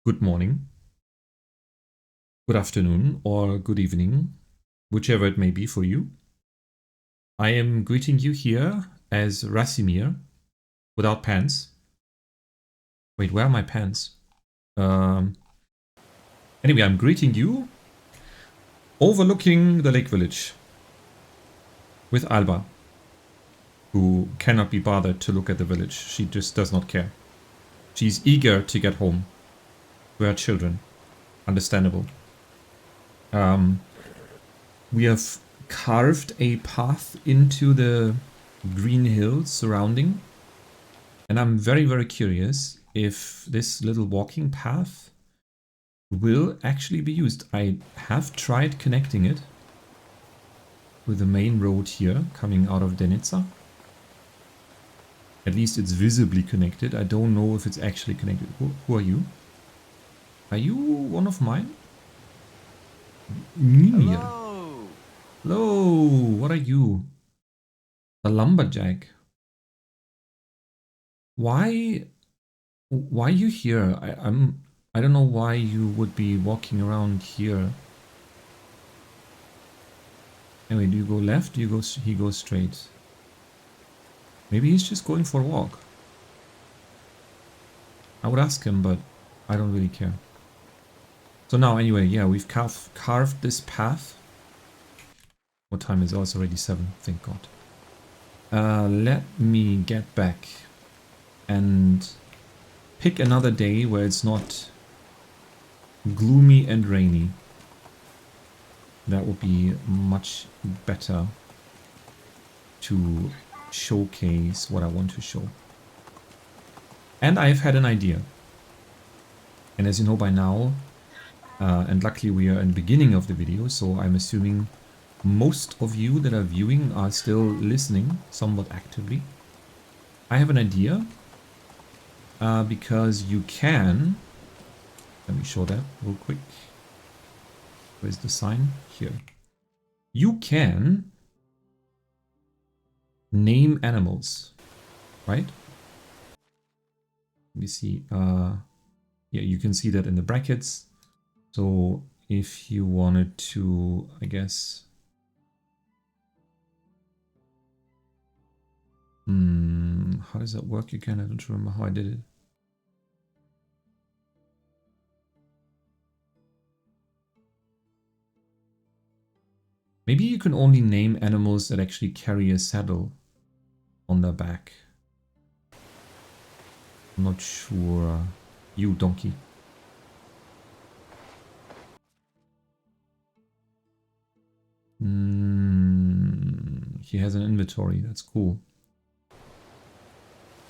Good morning, good afternoon, or good evening, whichever it may be for you. I am greeting you here as Rasimir, without pants. Wait, where are my pants? Um, anyway, I'm greeting you overlooking the lake village with Alba, who cannot be bothered to look at the village. She just does not care. She's eager to get home to her children. Understandable. We have carved a path into the green hills surrounding, and I'm very, very curious if this little walking path will actually be used. I have tried connecting it with the main road here coming out of Denitsa. At least it's visibly connected. I don't know if it's actually connected. Who are you? Are you one of mine? Mimir. Hello. Hello, what are you? A lumberjack. Why are you here? I don't know why you would be walking around here. Anyway, do you go left? Do you go? He goes straight. Maybe he's just going for a walk. I would ask him, but I don't really care. So now, anyway, yeah, we've carved this path. What time is it? Oh, it's already 7. Thank God. Let me get back and pick another day where it's not gloomy and rainy. That would be much better to showcase what I want to show. And I've had an idea. And as you know by now, and luckily we are in the beginning of the video, so I'm assuming most of you that are viewing are still listening somewhat actively. I have an idea, because you can, let me show that real quick. Where's the sign? Here. You can name animals, right? Let me see. Yeah, you can see that in the brackets. So if you wanted to, I guess, how does that work again? I don't remember how I did it. Maybe you can only name animals that actually carry a saddle on their back. I'm not sure. You donkey. He has an inventory. That's cool.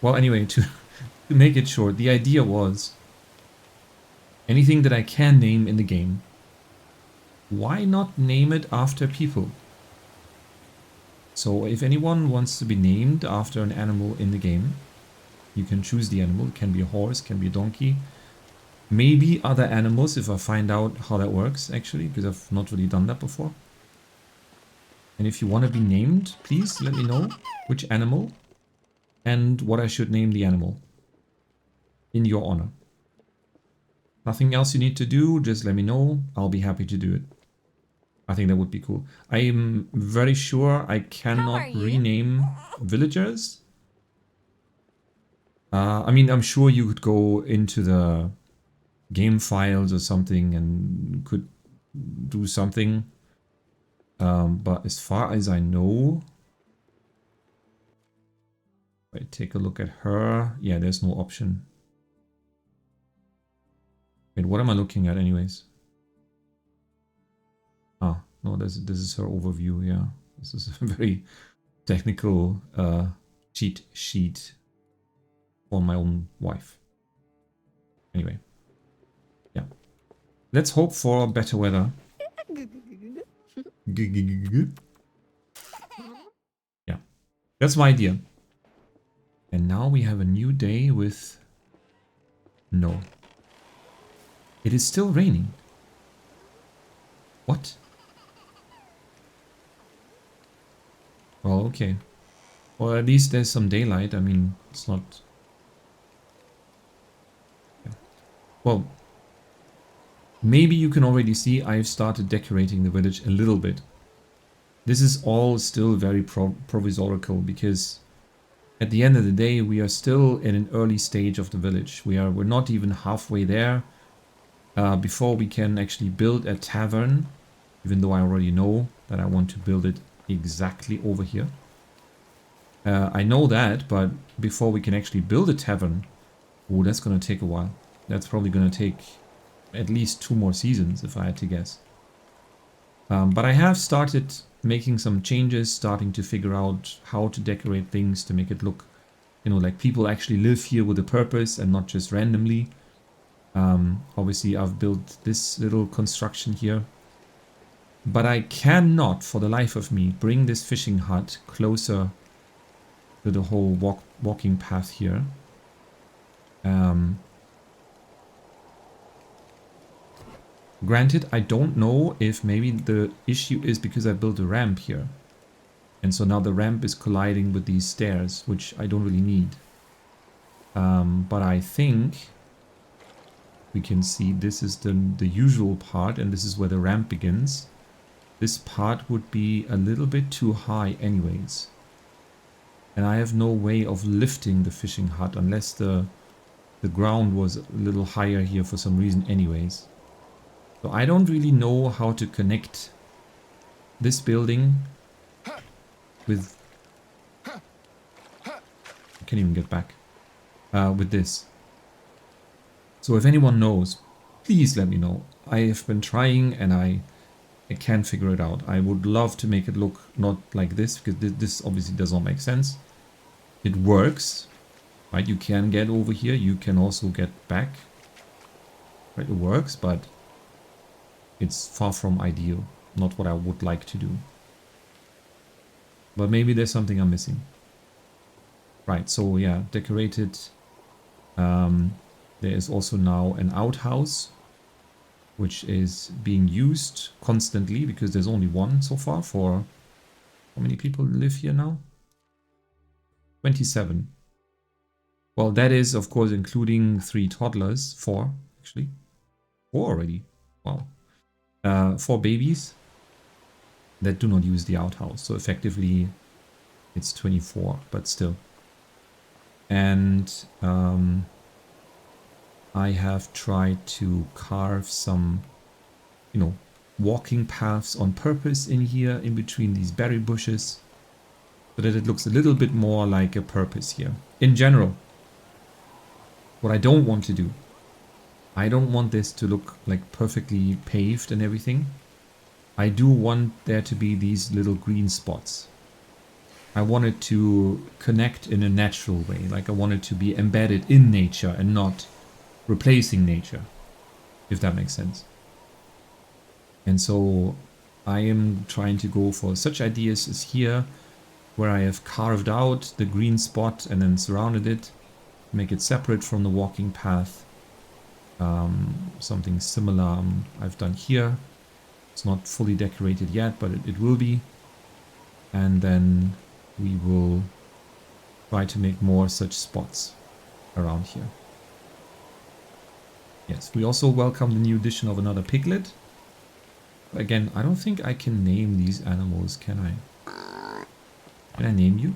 Well, anyway, to make it short, the idea was anything that I can name in the game, why not name it after people? So if anyone wants to be named after an animal in the game, you can choose the animal. It can be a horse, can be a donkey. Maybe other animals if I find out how that works, actually, because I've not really done that before. And if you want to be named, please let me know which animal and what I should name the animal in your honor. Nothing else you need to do, just let me know. I'll be happy to do it. I think that would be cool. I am very sure I cannot rename villagers. I mean, I'm sure you could go into the game files or something and could do something. But as far as I know, if I take a look at her, yeah, there's no option. Wait, what am I looking at anyways? Ah, no, this is her overview, yeah. This is a very technical cheat sheet for my own wife. Anyway, yeah. Let's hope for better weather. Yeah, that's my idea. And now we have a new day with... No. It is still raining. What? Well, okay. Well, at least there's some daylight. I mean, it's not... Yeah. Well, Maybe you can already see I've started decorating the village a little bit. This is all still very provisorical because at the end of the day we are still in an early stage of the village. We're not even halfway there before we can actually build a tavern, even though I already know that I want to build it exactly over here. I know that, but before we can actually build a tavern, oh, that's going to take a while. That's probably going to take at least 2 more seasons, if I had to guess. But I have started making some changes, starting to figure out how to decorate things to make it look, you know, like people actually live here with a purpose and not just randomly. Obviously, I've built this little construction here. But I cannot, for the life of me, bring this fishing hut closer to the whole walking path here. Granted, I don't know if maybe the issue is because I built a ramp here. And so now the ramp is colliding with these stairs, which I don't really need. But I think we can see this is the usual part, and this is where the ramp begins. This part would be a little bit too high anyways. And I have no way of lifting the fishing hut unless the ground was a little higher here for some reason anyways. So I don't really know how to connect this building with... I can't even get back. With this. So if anyone knows, please let me know. I have been trying and I can't figure it out. I would love to make it look not like this, because this obviously does not make sense. It works, right? You can get over here. You can also get back. Right? It works, but it's far from ideal. Not what I would like to do. But maybe there's something I'm missing. Right, so yeah, decorated. There is also now an outhouse, which is being used constantly because there's only one so far for... How many people live here now? 27. Well, that is, of course, including 3 toddlers. 4, actually. 4 already. Wow. 4 babies that do not use the outhouse. So effectively, it's 24, but still. And I have tried to carve some, you know, walking paths on purpose in here, in between these berry bushes, so that it looks a little bit more like a purpose here. In general, what I don't want to do, I don't want this to look like perfectly paved and everything. I do want there to be these little green spots. I want it to connect in a natural way, like I want it to be embedded in nature and not replacing nature, if that makes sense. And so I am trying to go for such ideas as here, where I have carved out the green spot and then surrounded it, make it separate from the walking path. Something similar I've done here. It's not fully decorated yet, but it will be. And then we will try to make more such spots around here. Yes, we also welcome the new addition of another piglet. Again, I don't think I can name these animals, can I? Can I name you?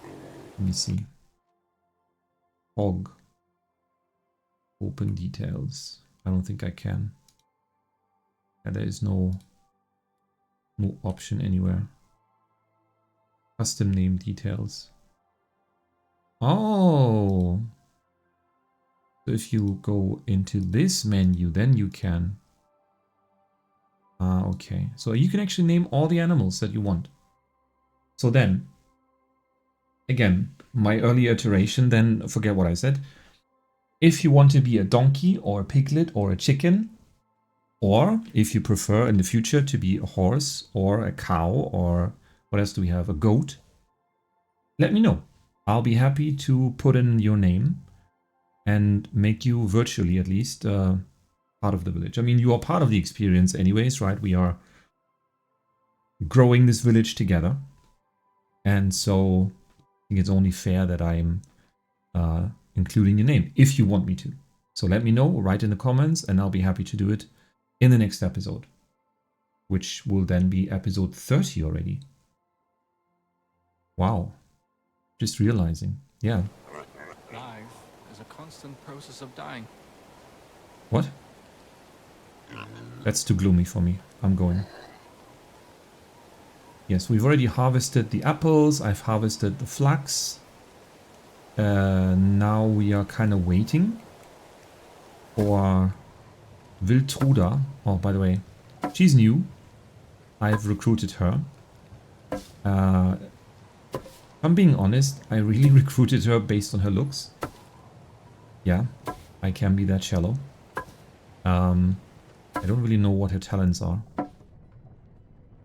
Let me see. Hog. Open details. I don't think I can. And there is no option anywhere. Custom name details. Oh! So if you go into this menu, then you can. Okay. So you can actually name all the animals that you want. So then, again, my early iteration, then forget what I said. If you want to be a donkey or a piglet or a chicken, or if you prefer in the future to be a horse or a cow, or what else do we have? A goat. Let me know. I'll be happy to put in your name and make you virtually at least part of the village. I mean, you are part of the experience anyways, right? We are growing this village together. And so I think it's only fair that I'm including your name, if you want me to. So let me know, write in the comments, and I'll be happy to do it in the next episode, which will then be episode 30 already. Wow. Just realizing. Yeah. Life is a constant process of dying. What? That's too gloomy for me. I'm going. Yes, we've already harvested the apples. I've harvested the flax. Now we are kind of waiting for Wiltruda. Oh, by the way, she's new. I've recruited her. If I'm being honest, I really recruited her based on her looks. Yeah, I can be that shallow. I don't really know what her talents are.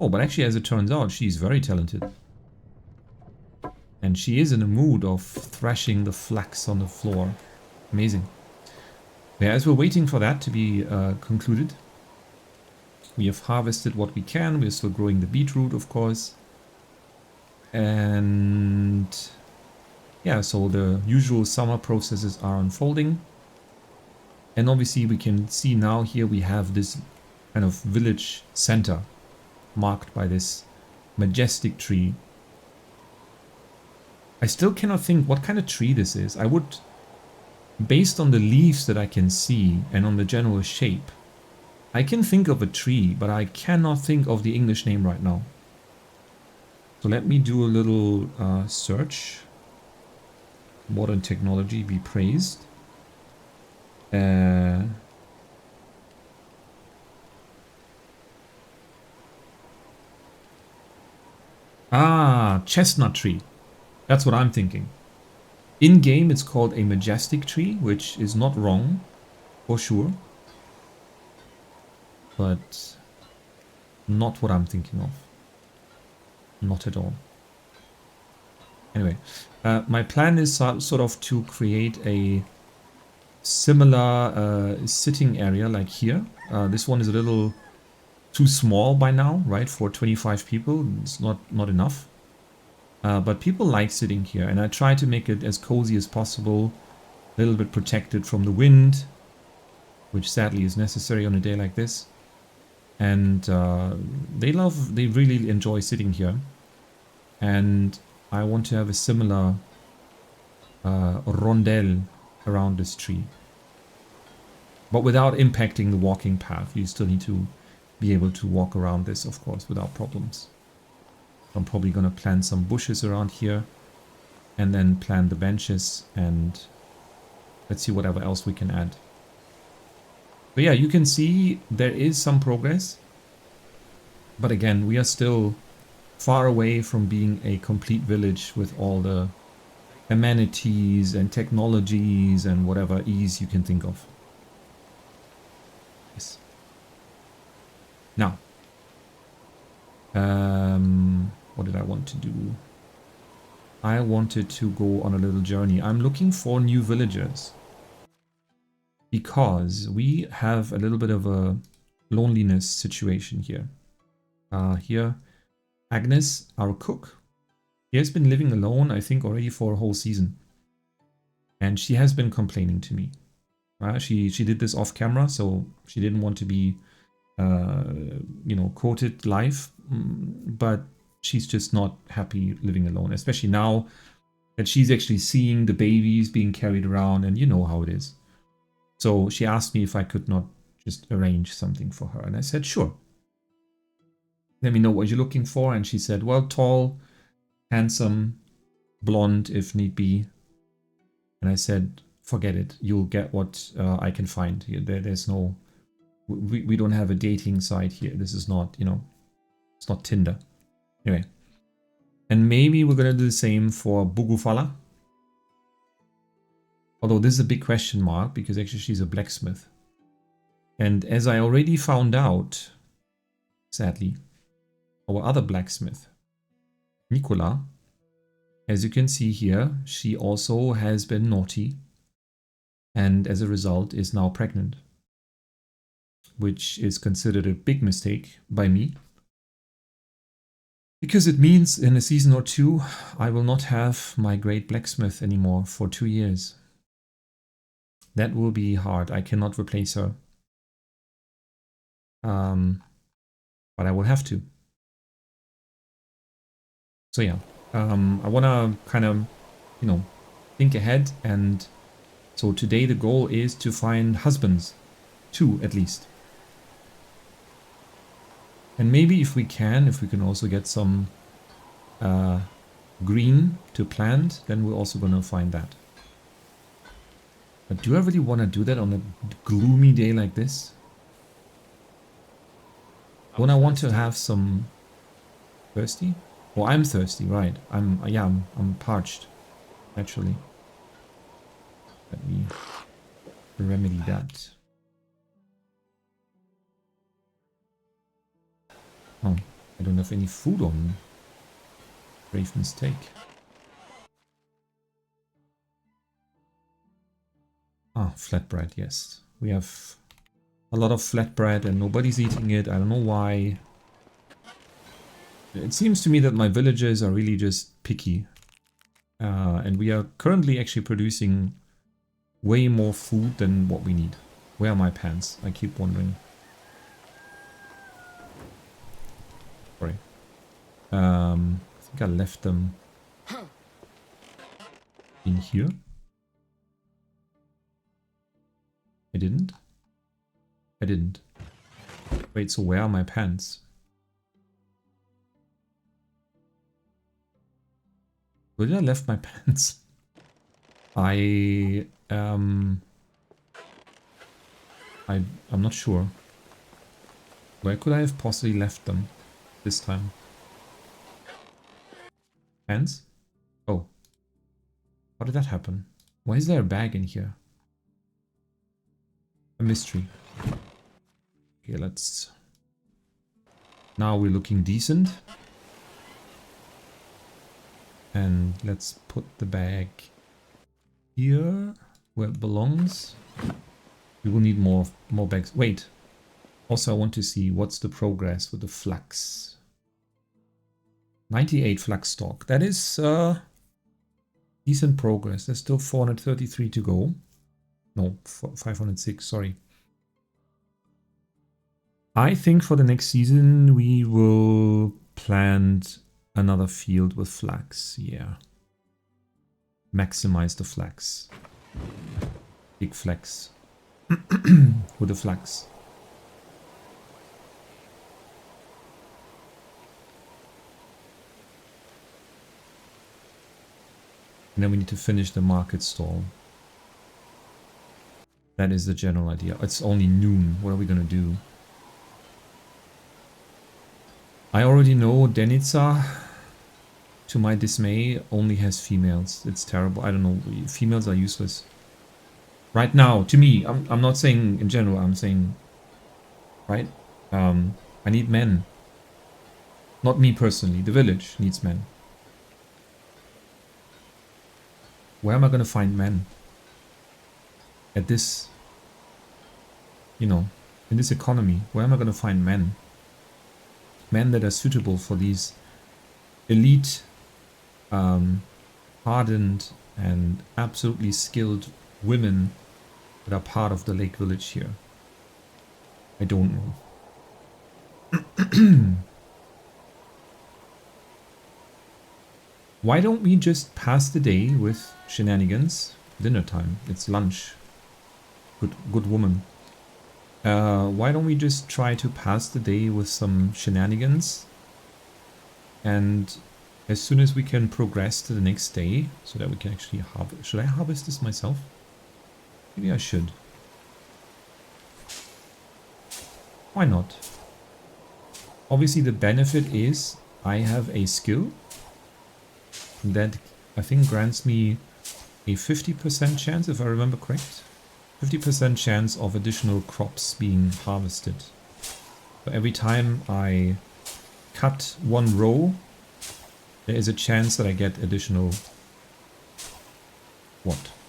Oh, but actually, as it turns out, she's very talented. And she is in a mood of thrashing the flax on the floor. Amazing. Yeah, as we're waiting for that to be concluded, we have harvested what we can. We're still growing the beetroot, of course. And yeah, so the usual summer processes are unfolding. And obviously we can see now here we have this kind of village center marked by this majestic tree. I still cannot think what kind of tree this is. I would, based on the leaves that I can see and on the general shape, I can think of a tree, but I cannot think of the English name right now. So let me do a little search. Modern technology be praised. Chestnut tree. That's what I'm thinking. In game, it's called a majestic tree, which is not wrong, for sure. But not what I'm thinking of. Not at all. Anyway, my plan is sort of to create a similar sitting area like here. This one is a little too small by now, right? For 25 people, it's not enough. But people like sitting here, and I try to make it as cozy as possible, a little bit protected from the wind, which sadly is necessary on a day like this. And they really enjoy sitting here. And I want to have a similar rondel around this tree. But without impacting the walking path. You still need to be able to walk around this, of course, without problems. I'm probably going to plant some bushes around here. And then plant the benches. And let's see whatever else we can add. But yeah, you can see there is some progress. But again, we are still far away from being a complete village with all the amenities and technologies and whatever ease you can think of. Yes. Now, what did I want to do? I wanted to go on a little journey. I'm looking for new villagers. Because we have a little bit of a loneliness situation here. Here, Agnes, our cook, she has been living alone, I think, already for a whole season. And she has been complaining to me. She did this off camera, so she didn't want to be, quoted live. But she's just not happy living alone, especially now that she's actually seeing the babies being carried around, and you know how it is. So she asked me if I could not just arrange something for her. And I said, sure. Let me know what you're looking for. And she said, well, tall, handsome, blonde, if need be. And I said, forget it. You'll get what I can find here. There's no... We don't have a dating site here. This is not, it's not Tinder. Anyway. And maybe we're going to do the same for Bugufala. Although this is a big question mark, because actually she's a blacksmith. And as I already found out, sadly, our other blacksmith, Nicola, as you can see here, she also has been naughty. And as a result is now pregnant. Which is considered a big mistake by me. Because it means in a season or two, I will not have my great blacksmith anymore for 2 years. That will be hard. I cannot replace her. But I will have to. So yeah, I want to kind of, you know, think ahead. And so today the goal is to find husbands. 2 at least. And maybe if we can also get some green to plant, then we're also going to find that. But do I really want to do that on a gloomy day like this? Don't I want to have some... Thirsty? Oh, I'm thirsty, right. I'm parched, naturally. Let me remedy that. Oh, I don't have any food on me. Grave mistake. Ah, flatbread, yes. We have a lot of flatbread and nobody's eating it. I don't know why. It seems to me that my villagers are really just picky. And we are currently actually producing way more food than what we need. Where are my pants? I keep wondering. Sorry. I think I left them in here. I didn't? I didn't. Wait, so where are my pants? Where did I left my pants? I'm not sure. Where could I have possibly left them this time? Pants? Oh. How did that happen? Why is there a bag in here? A mystery. Okay, let's... Now we're looking decent. And let's put the bag here, where it belongs. We will need more bags. Wait. Also, I want to see what's the progress with the flax. 98 flax stock. That is decent progress. There's still 433 to go. No, 506, sorry. I think for the next season we will plant another field with flax. Yeah. Maximize the flax. Big flex. With the flax. And then we need to finish the market stall. That is the general idea. It's only noon. What are we going to do? I already know Denitsa, to my dismay, only has females. It's terrible. I don't know. Females are useless. Right now, to me. I'm not saying in general. I'm saying... Right? I need men. Not me personally. The village needs men. Where am I going to find men? At this... You know, in this economy. Where am I going to find men? Men that are suitable for these elite, hardened and absolutely skilled women that are part of the lake village here. I don't know. Why don't we just pass the day with shenanigans? Dinner time. It's lunch. Good woman. Why don't we just try to pass the day with some shenanigans? And as soon as we can progress to the next day, so that we can actually harvest... Should I harvest this myself? Maybe I should. Why not? Obviously the benefit is I have a skill that I think grants me a 50% chance, if I remember correct. 50% chance of additional crops being harvested. So every time I cut one row, there is a chance that I get additional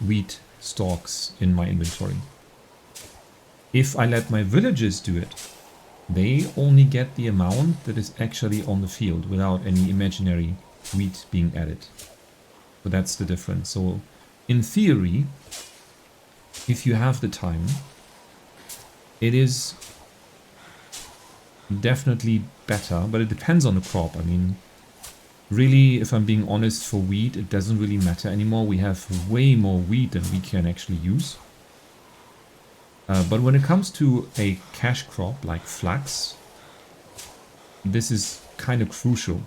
wheat stalks in my inventory. If I let my villagers do it, they only get the amount that is actually on the field without any imaginary wheat being added. So that's the difference. So in theory, if you have the time, it is definitely better, but it depends on the crop. I mean, really, if I'm being honest, for wheat, it doesn't really matter anymore. We have way more wheat than we can actually use. But when it comes to a cash crop like flax, this is kind of crucial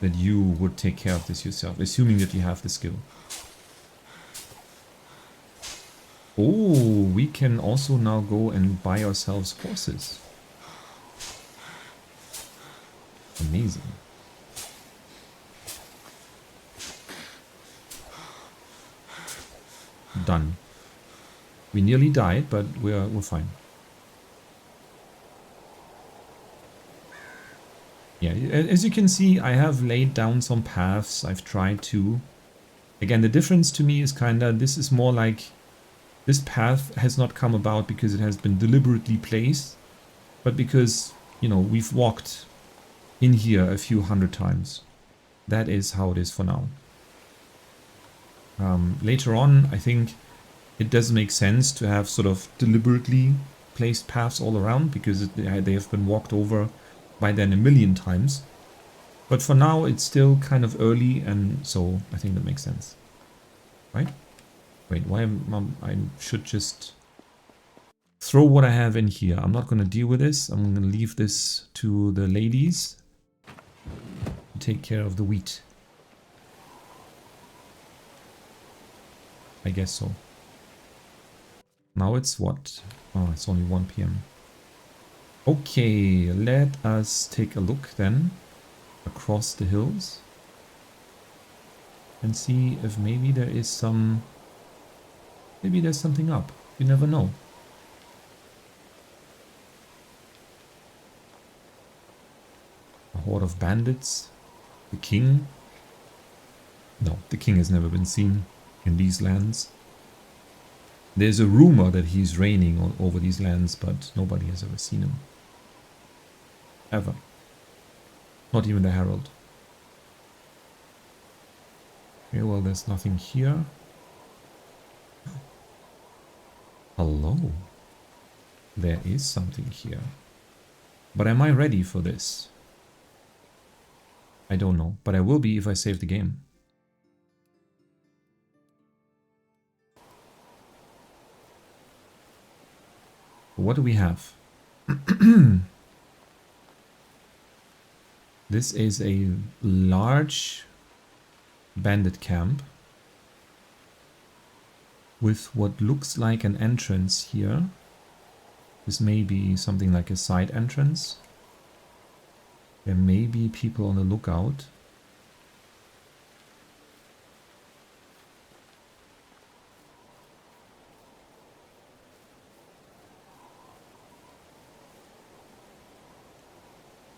that you would take care of this yourself, assuming that you have the skill. Oh, we can also now go and buy ourselves horses. Amazing. Done. We nearly died, but we're fine. Yeah, as you can see, I have laid down some paths. I've tried to. Again, the difference to me is kinda, this is more like, this path has not come about because it has been deliberately placed, but because, you know, we've walked in here a few hundred times. That is how it is for now. Later on, I think it does make sense to have sort of deliberately placed paths all around because they have been walked over by then a million times. But for now, it's still kind of early, and so I think that makes sense. Right? Wait, why I should just throw what I have in here. I'm not going to deal with this. I'm going to leave this to the ladies to take care of the wheat. I guess so. Now it's what? Oh, it's only 1 p.m. Okay, let us take a look then across the hills and see if maybe there is some... Maybe there's something up. You never know. A horde of bandits. The king. No, the king has never been seen in these lands. There's a rumor that he's reigning over these lands, but nobody has ever seen him. Ever. Not even the herald. Okay, well, there's nothing here. Hello. There is something here. But am I ready for this? I don't know, but I will be if I save the game. What do we have? This is a large bandit camp with what looks like an entrance here. This may be something like a side entrance. There may be people on the lookout.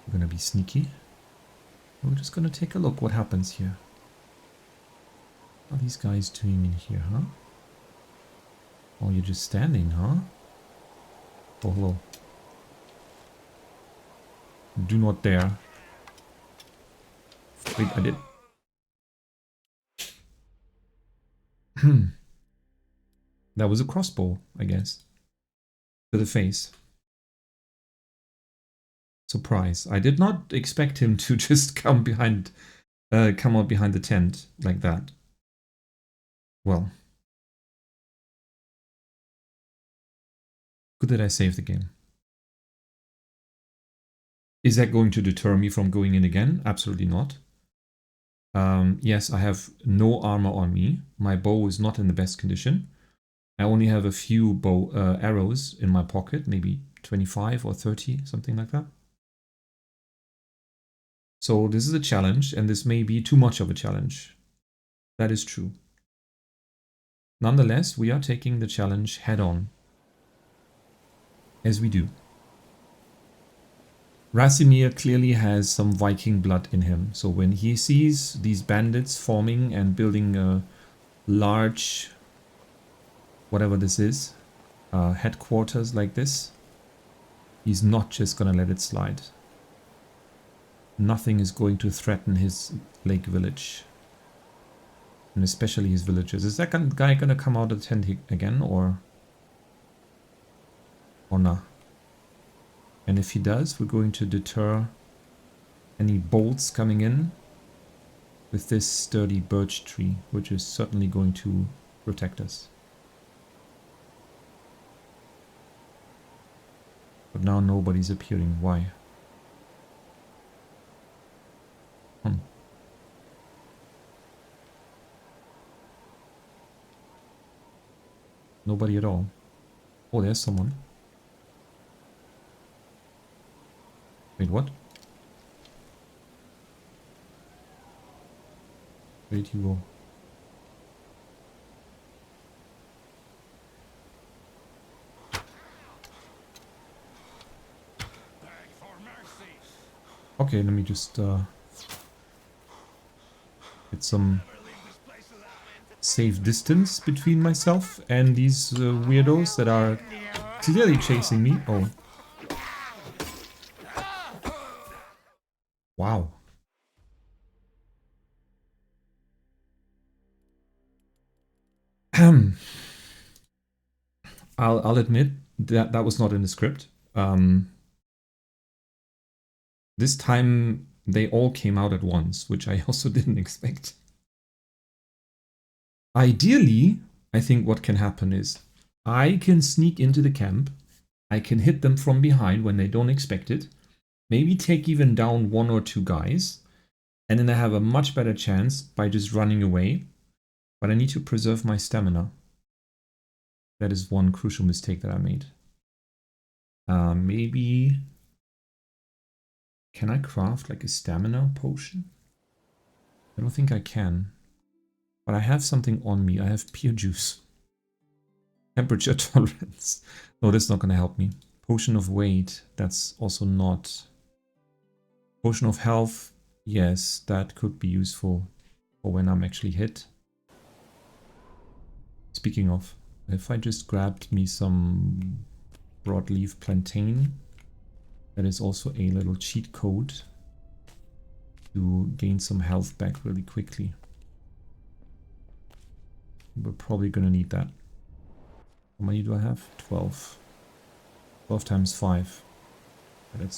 We're gonna be sneaky. We're just gonna take a look what happens here. What are these guys doing in here, huh? Oh, you're just standing, huh? Oh, hello. Do not dare. Wait, I did. That was a crossbow, I guess. To the face. Surprise. I did not expect him to just come out behind the tent like that. Well. Good that I saved the game. Is that going to deter me from going in again? Absolutely not. Yes, I have no armor on me. My bow is not in the best condition. I only have a few arrows in my pocket, maybe 25 or 30, something like that. So this is a challenge, and this may be too much of a challenge. That is true. Nonetheless, we are taking the challenge head on. As we do. Rasimir clearly has some Viking blood in him. So when he sees these bandits forming and building a large, whatever this is, headquarters like this, he's not just gonna let it slide. Nothing is going to threaten his lake village. And especially his villagers. Is that guy gonna come out of the tent again, or honor. And if he does, we're going to deter any bolts coming in with this sturdy birch tree, which is certainly going to protect us. But now nobody's appearing. Why? Nobody at all. Oh, there's someone. Wait, what? Where did you go? Okay, let me just get some safe distance between myself and these weirdos that are clearly chasing me. Oh. Wow. I'll admit that that was not in the script. This time they all came out at once, which I also didn't expect. Ideally, I think what can happen is I can sneak into the camp. I can hit them from behind when they don't expect it. Maybe take even down 1 or 2 guys. And then I have a much better chance by just running away. But I need to preserve my stamina. That is one crucial mistake that I made. Maybe... Can I craft like a stamina potion? I don't think I can. But I have something on me. I have pear juice. Temperature tolerance. No, that's not going to help me. Potion of weight. That's also not... Potion of health. Yes, that could be useful for when I'm actually hit. Speaking of, if I just grabbed me some broadleaf plantain, that is also a little cheat code to gain some health back really quickly. We're probably going to need that. How many do I have? 12. 12 times 5. That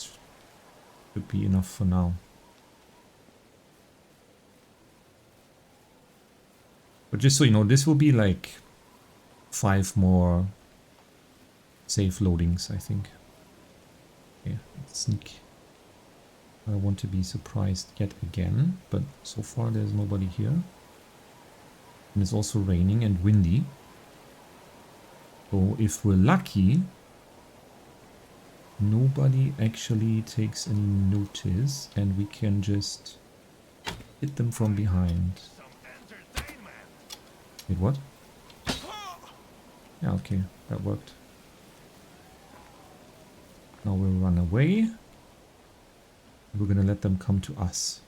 should be enough for now. But just so you know, this will be like 5 more safe loadings, I think. Okay, let's sneak. I don't want to be surprised yet again, but so far there's nobody here. And it's also raining and windy. So if we're lucky, nobody actually takes any notice and we can just hit them from behind. Wait, what? Yeah, okay, that worked. Now we'll run away. We're gonna let them come to us.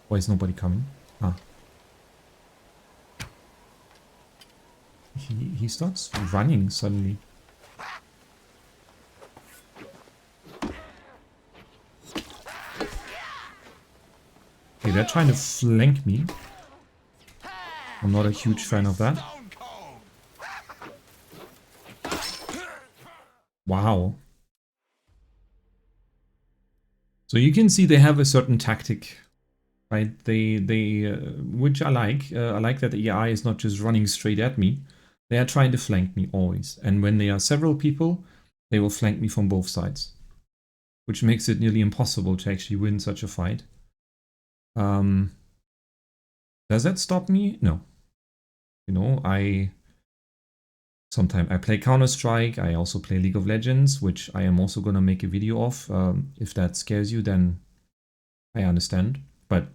Why is nobody coming? Ah. He starts running suddenly. Okay, they're trying to flank me. I'm not a huge fan of that. Wow. So you can see they have a certain tactic, right? Which I like. I like that the AI is not just running straight at me. They are trying to flank me always. And when there are several people, they will flank me from both sides. Which makes it nearly impossible to actually win such a fight. Does that stop me? No. You know, sometimes I play Counter-Strike. I also play League of Legends, which I am also going to make a video of. If that scares you, then I understand. But,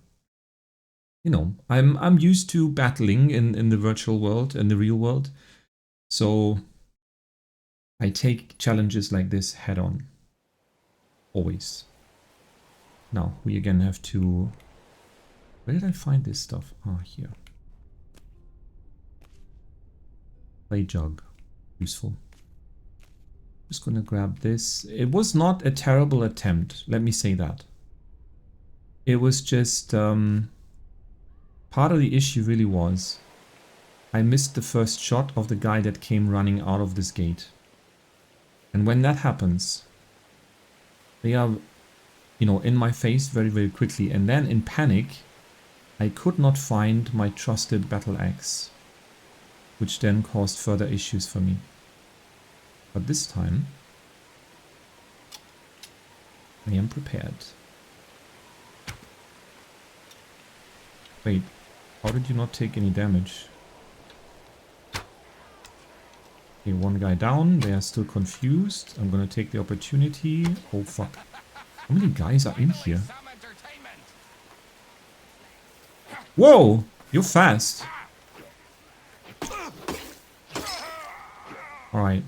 you know, I'm used to battling in the virtual world and the real world. So I take challenges like this head on. Always. Now, we again have to... Where did I find this stuff? Ah, here. Play jug. Useful. Just gonna grab this. It was not a terrible attempt, let me say that. It was just part of the issue really was I missed the first shot of the guy that came running out of this gate. And when that happens, they are, you know, in my face very, very quickly. And then in panic, I could not find my trusted battle axe, which then caused further issues for me. But this time, I am prepared. Wait, how did you not take any damage? Okay, one guy down. They are still confused. I'm gonna take the opportunity. Oh fuck. How many guys are in here? Whoa! You're fast. Alright.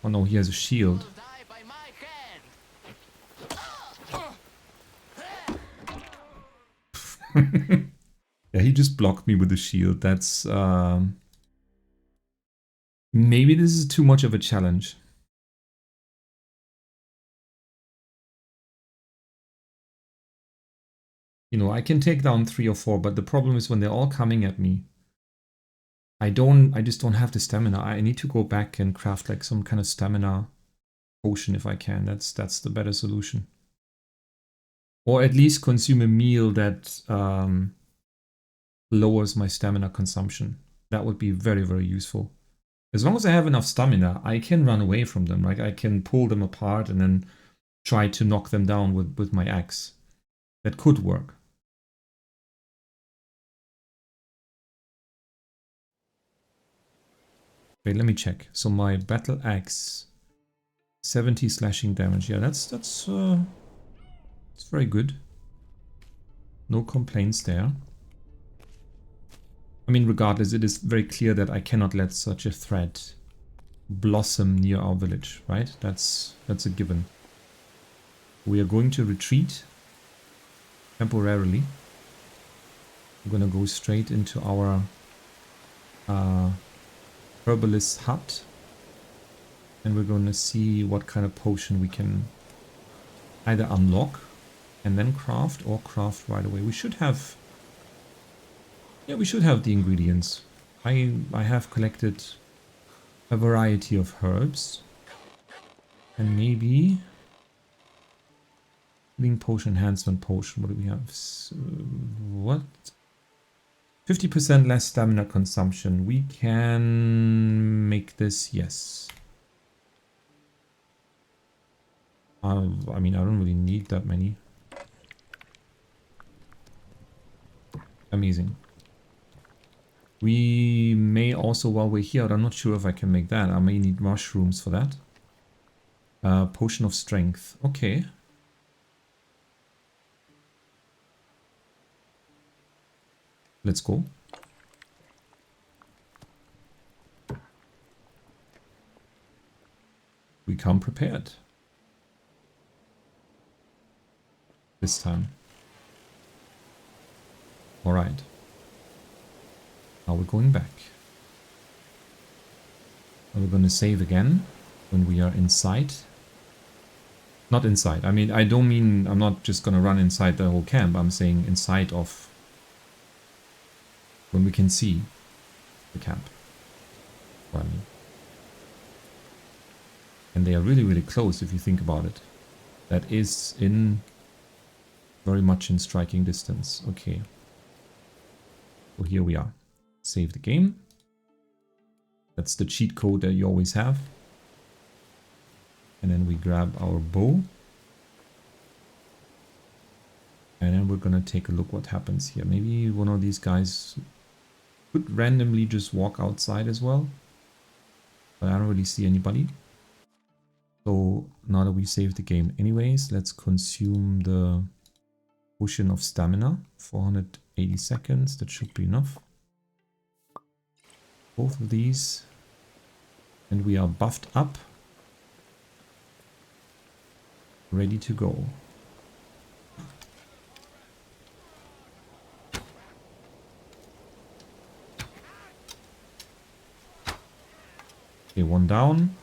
Oh no, he has a shield. Yeah, he just blocked me with the shield. That's maybe this is too much of a challenge. You know, I can take down 3 or 4, but the problem is when they're all coming at me, I just don't have the stamina. I need to go back and craft like some kind of stamina potion if I can. That's the better solution. Or at least consume a meal that lowers my stamina consumption. That would be very, very useful. As long as I have enough stamina, I can run away from them. Like I can pull them apart and then try to knock them down with my axe. That could work. Wait, let me check. So my battle axe, 70 slashing damage. Yeah, that's it's very good. No complaints there. I mean, regardless, it is very clear that I cannot let such a threat blossom near our village, right? That's a given. We are going to retreat temporarily. We're gonna go straight into our herbalist hut, and we're gonna see what kind of potion we can either unlock and then craft, or craft right away. We should have, yeah, we should have the ingredients. I have collected a variety of herbs, and maybe healing potion, enhancement potion. What do we have? What? 50% less stamina consumption. We can make this, yes. I mean, I don't really need that many. Amazing. We may also, while we're here, I'm not sure if I can make that. I may need mushrooms for that. Potion of strength. Okay. Let's go. We come prepared. This time. Alright. Now we're going back. And we're going to save again when we are inside. Not inside. I mean, I don't mean I'm not just going to run inside the whole camp. I'm saying inside of when we can see the camp. What I mean. And they are really, really close if you think about it. That is in very much in striking distance. Okay. So here we are. Save the game. That's the cheat code that you always have. And then we grab our bow. And then we're gonna take a look what happens here. Maybe one of these guys could randomly just walk outside as well. But I don't really see anybody. So now that we saved the game anyways, let's consume the potion of stamina. 480 seconds, that should be enough. Both of these. And we are buffed up. Ready to go. Okay, one down.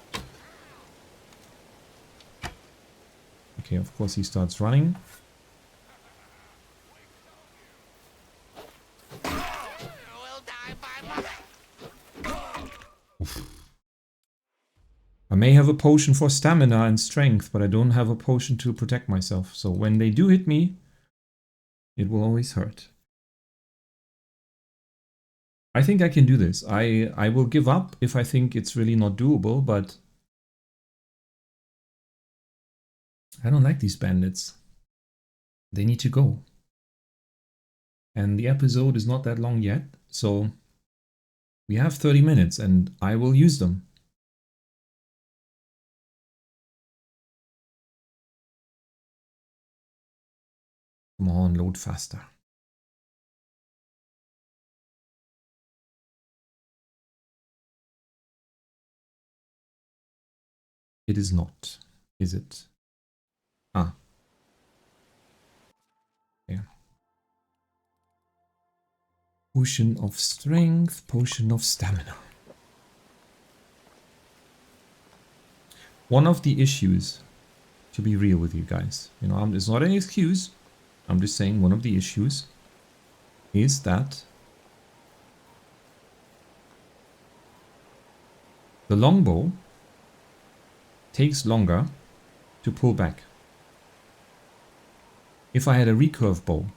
Okay, of course he starts running. may have a potion for stamina and strength, but I don't have a potion to protect myself. So when they do hit me, it will always hurt. I think I can do this. I will give up if I think it's really not doable, but I don't like these bandits. They need to go. And the episode is not that long yet, so we have 30 minutes and I will use them. Come on, load faster. It is not, is it? Ah. Yeah. Potion of strength, potion of stamina. One of the issues, to be real with you guys, you know, it's not an excuse. I'm just saying one of the issues is that the longbow takes longer to pull back. If I had a recurve bow,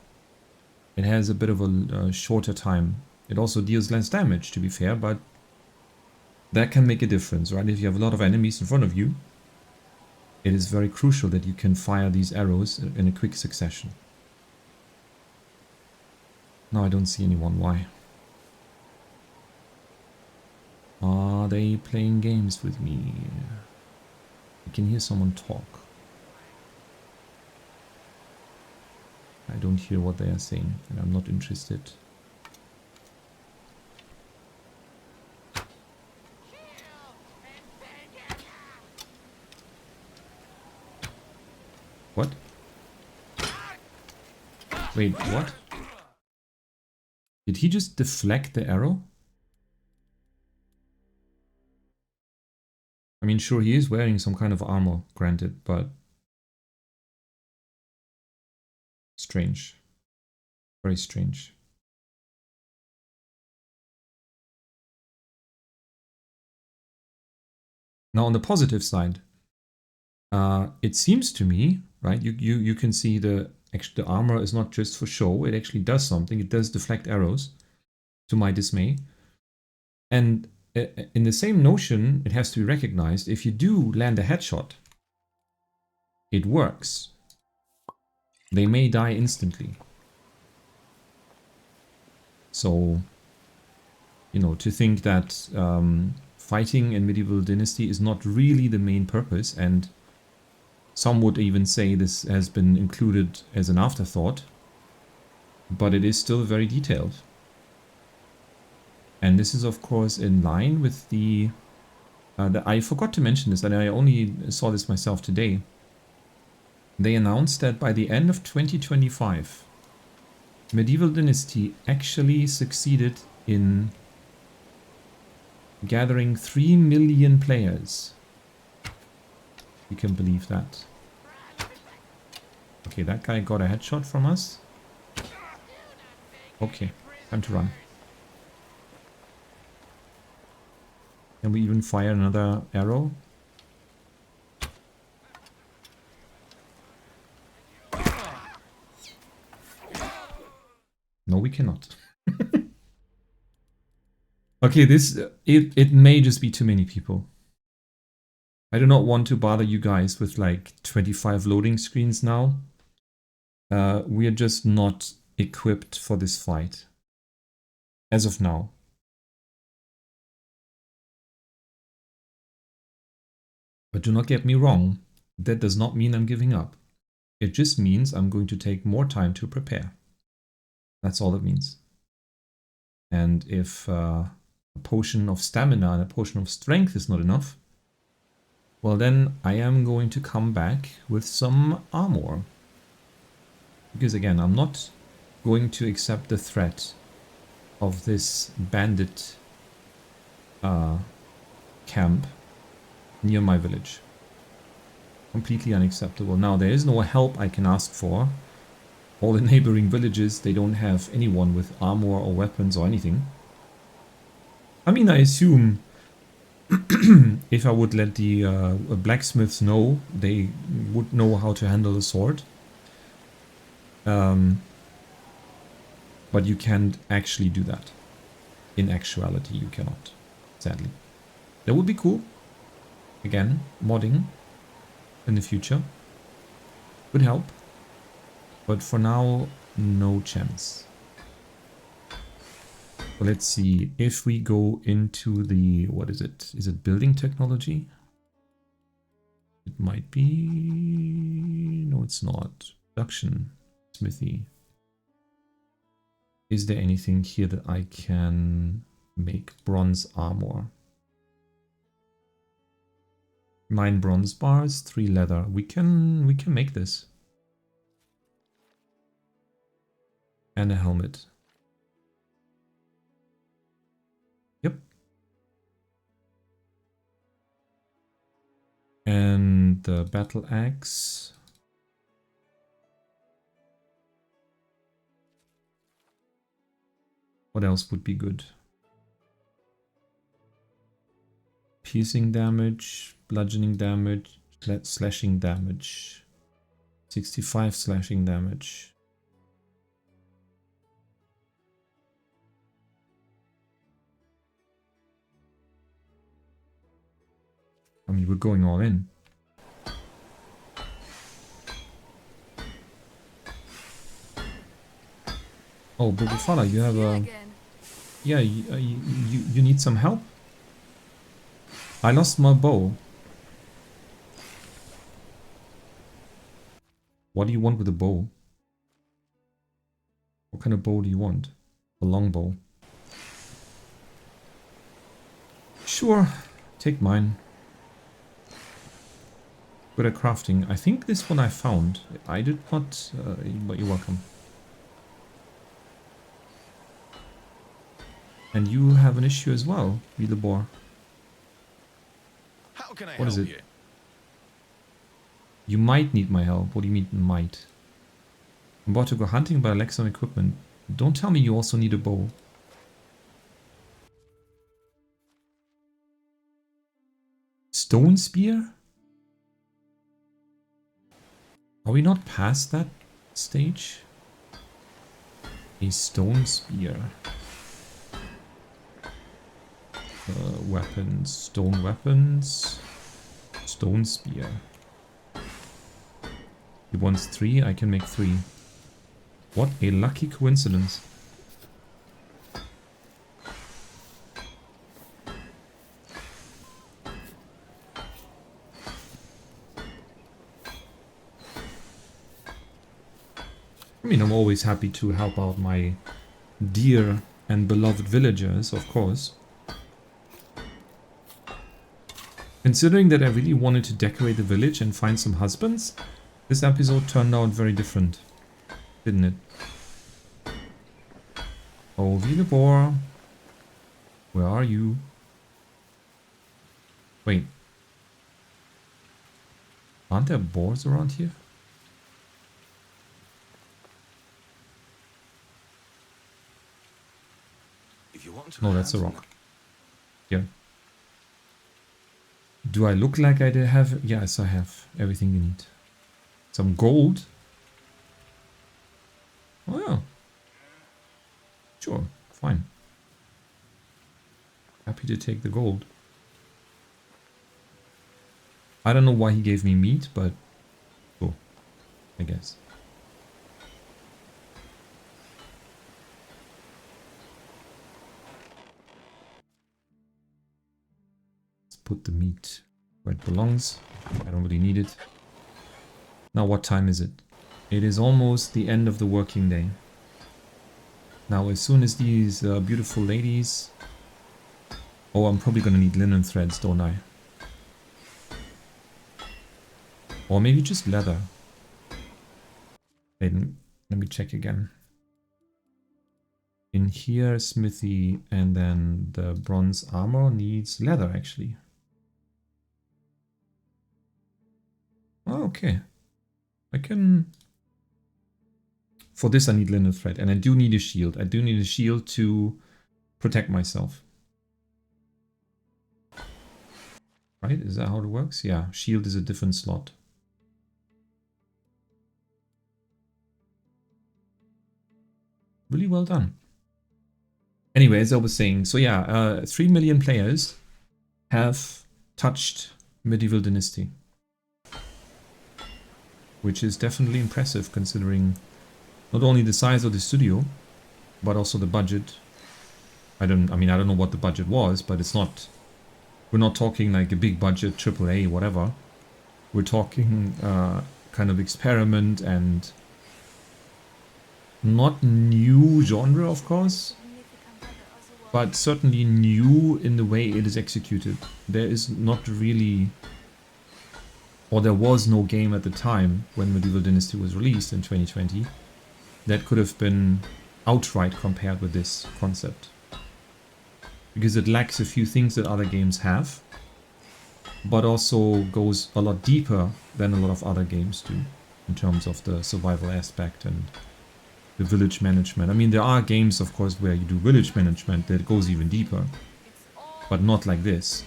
it has a bit of a shorter time. It also deals less damage, to be fair, but that can make a difference, right? If you have a lot of enemies in front of you, it is very crucial that you can fire these arrows in a quick succession. No, I don't see anyone. Why? Are they playing games with me? I can hear someone talk. I don't hear what they are saying, and I'm not interested. What? Wait, what? Did he just deflect the arrow? I mean, sure, he is wearing some kind of armor, granted, but strange. Very strange. Now, on the positive side, it seems to me, right? You can see the armor is not just for show. It actually does something. It does deflect arrows, to my dismay. And in the same notion, it has to be recognized. If you do land a headshot, it works. They may die instantly. So, you know, to think that fighting in Medieval Dynasty is not really the main purpose, and some would even say this has been included as an afterthought, but it is still very detailed. And this is, of course, in line with the I forgot to mention this, and I only saw this myself today. They announced that by the end of 2025, Medieval Dynasty actually succeeded in gathering 3 million players. You can believe that. Okay, that guy got a headshot from us. Okay, time to run. Can we even fire another arrow? No, we cannot. Okay, this it may just be too many people. I do not want to bother you guys with like 25 loading screens now. We are just not equipped for this fight. As of now. But do not get me wrong, that does not mean I'm giving up. It just means I'm going to take more time to prepare. That's all it means. And if a potion of stamina and a potion of strength is not enough, well then I am going to come back with some armor. Because again, I'm not going to accept the threat of this bandit camp near my village. Completely unacceptable. Now, there is no help I can ask for. All the neighboring villages, they don't have anyone with armor or weapons or anything. I mean, I assume If I would let the blacksmiths know, they would know how to handle a sword. But you can't actually do that. In actuality, you cannot, sadly. That would be cool. Again, modding in the future would help. But for now, no chance. So let's see, if we go into the, what is it? Is it building technology? It might be, no it's not. Production, smithy. Is there anything here that I can make bronze armor? 9 bronze bars, 3 leather. We can make this. And a helmet. Yep. And the battle axe. What else would be good? Piercing damage, bludgeoning damage, slashing damage. 65 slashing damage. I mean, we're going all in. Oh, Bubufala, you have a... Yeah, you need some help? I lost my bow. What do you want with a bow? What kind of bow do you want? A long bow. Sure, take mine. Good at crafting. I think this one I found. I did not... but you're welcome. And you have an issue as well, Wheelabor. How can I What is help it? you? You might need my help. What do you mean, might? I'm about to go hunting, but I lack some equipment. Don't tell me you also need a bow. Stone spear? Are we not past that stage? A stone spear. Weapons. Stone weapons. Stone spear. He wants 3, I can make 3. What a lucky coincidence. I mean, I'm always happy to help out my dear and beloved villagers, of course. Considering that I really wanted to decorate the village and find some husbands, this episode turned out very different, didn't it? Oh, Wheelabor, where are you? Wait. Aren't there boars around here? If you want to No, that's a have rock. Here. Do I look like I have? Yes, I have everything you need. Some gold. Oh yeah. Sure, fine. Happy to take the gold. I don't know why he gave me meat, but cool, I guess. Let's put the meat where it belongs. I don't really need it. Now what time is it? It is almost the end of the working day. Now as soon as these beautiful ladies... Oh, I'm probably gonna need linen threads, don't I? Or maybe just leather. Wait, let me check again. In here, smithy, and then the bronze armor needs leather, actually. Oh, okay. I can... For this I need linen thread, and I do need a shield. I do need a shield to protect myself. Right? Is that how it works? Yeah, shield is a different slot. Really well done. Anyway, as I was saying, so yeah, 3 million players have touched Medieval Dynasty. Which is definitely impressive considering not only the size of the studio, but also the budget. I don't know what the budget was, but it's not, we're not talking like a big budget AAA, whatever. We're talking kind of experiment and not new genre, of course, but certainly new in the way it is executed. There is not really, or there was no game at the time when Medieval Dynasty was released in 2020 that could have been outright compared with this concept. Because it lacks a few things that other games have, but also goes a lot deeper than a lot of other games do in terms of the survival aspect and the village management. I mean, there are games, of course, where you do village management that goes even deeper, but not like this.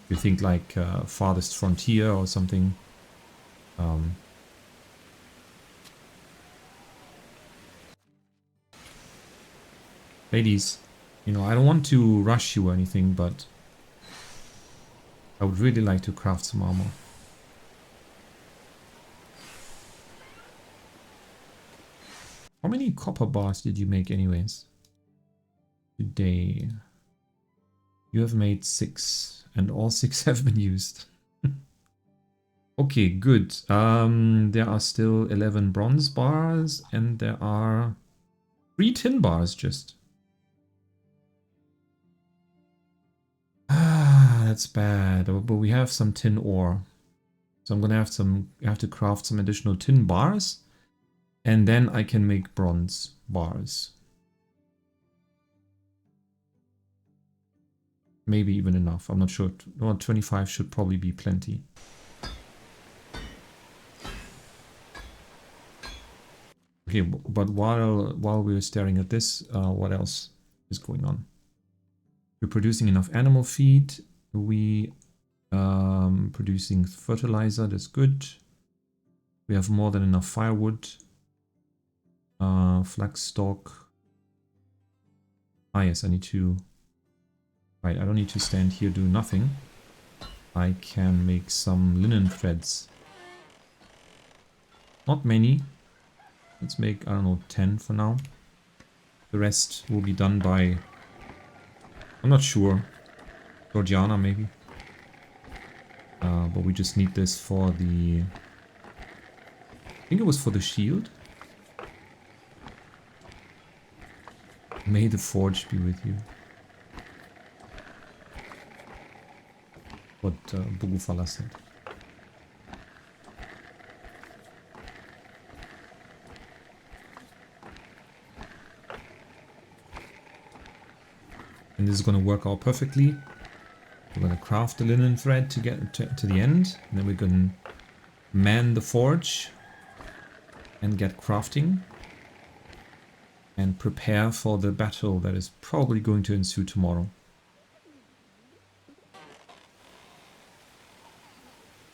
You think like Farthest Frontier or something. Ladies, you know, I don't want to rush you or anything, but I would really like to craft some armor. How many copper bars did you make anyways? Today. You have made 6, and all 6 have been used. Okay, good. There are still 11 bronze bars, and there are 3 tin bars just. Ah, that's bad. But we have some tin ore. So I'm gonna have to craft some additional tin bars. And then I can make bronze bars. Maybe even enough. I'm not sure. Well, 25 should probably be plenty. Okay, but while we're staring at this, what else is going on? We're producing enough animal feed. We producing fertilizer. That's good. We have more than enough firewood. Flax stock. Ah, yes, I need to... Right, I don't need to stand here doing nothing. I can make some linen threads. Not many. Let's make, I don't know, 10 for now. The rest will be done by... I'm not sure. Georgiana, maybe. But we just need this for the... I think it was for the shield. May the forge be with you. What Bugufala said. And this is going to work out perfectly. We're going to craft the linen thread to get to the end. And then we're going to man the forge and get crafting. And prepare for the battle that is probably going to ensue tomorrow.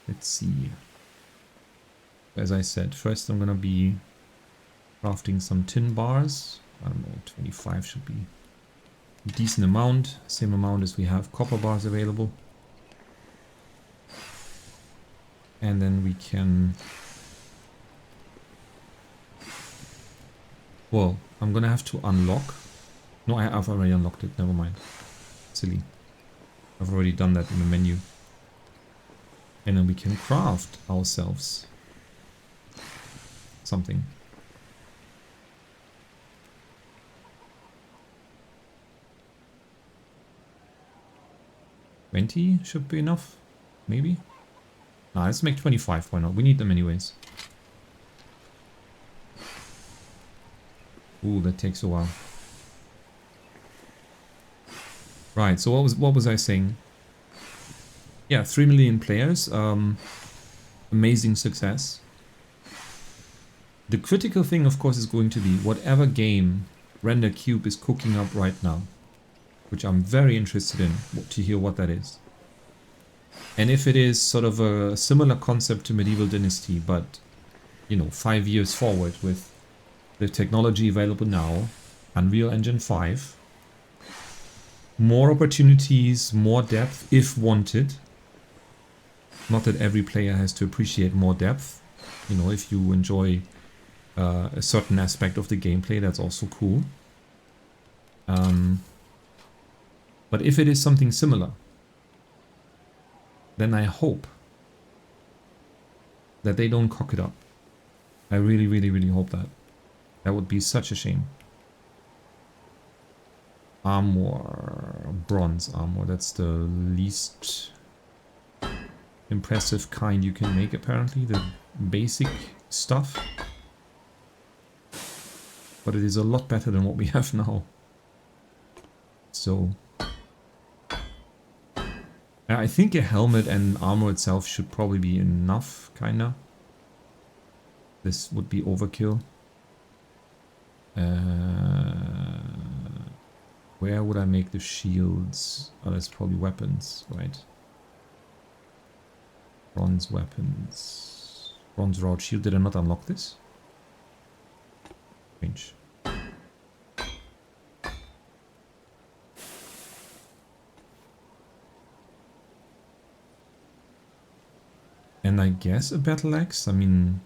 Let's see. As I said, first I'm going to be crafting some tin bars. I don't know, 25 should be a decent amount. Same amount as we have copper bars available. And then we can... Well, I'm gonna have to unlock. No, I've already unlocked it. Never mind. Silly. I've already done that in the menu. And then we can craft ourselves something. $20 should be enough. Maybe. Nah, let's make 25. Why not? We need them anyways. Ooh, that takes a while. Right, so what was I saying? Yeah, 3 million players. Amazing success. The critical thing, of course, is going to be whatever game Render Cube is cooking up right now, which I'm very interested in to hear what that is. And if it is sort of a similar concept to Medieval Dynasty, but, you know, 5 years forward with the technology available now, Unreal Engine 5, more opportunities, more depth if wanted. Not that every player has to appreciate more depth. You know, if you enjoy a certain aspect of the gameplay, that's also cool. But if it is something similar, then I hope that they don't cock it up. I really, really, really hope that. That would be such a shame. Armor, bronze armor, that's the least impressive kind you can make apparently, the basic stuff. But it is a lot better than what we have now. So I think a helmet and armor itself should probably be enough, kinda. This would be overkill. Where would I make the shields? Oh, that's probably weapons, right? Bronze weapons. Bronze route shield. Did I not unlock this? Strange. And I guess a battle axe? I mean...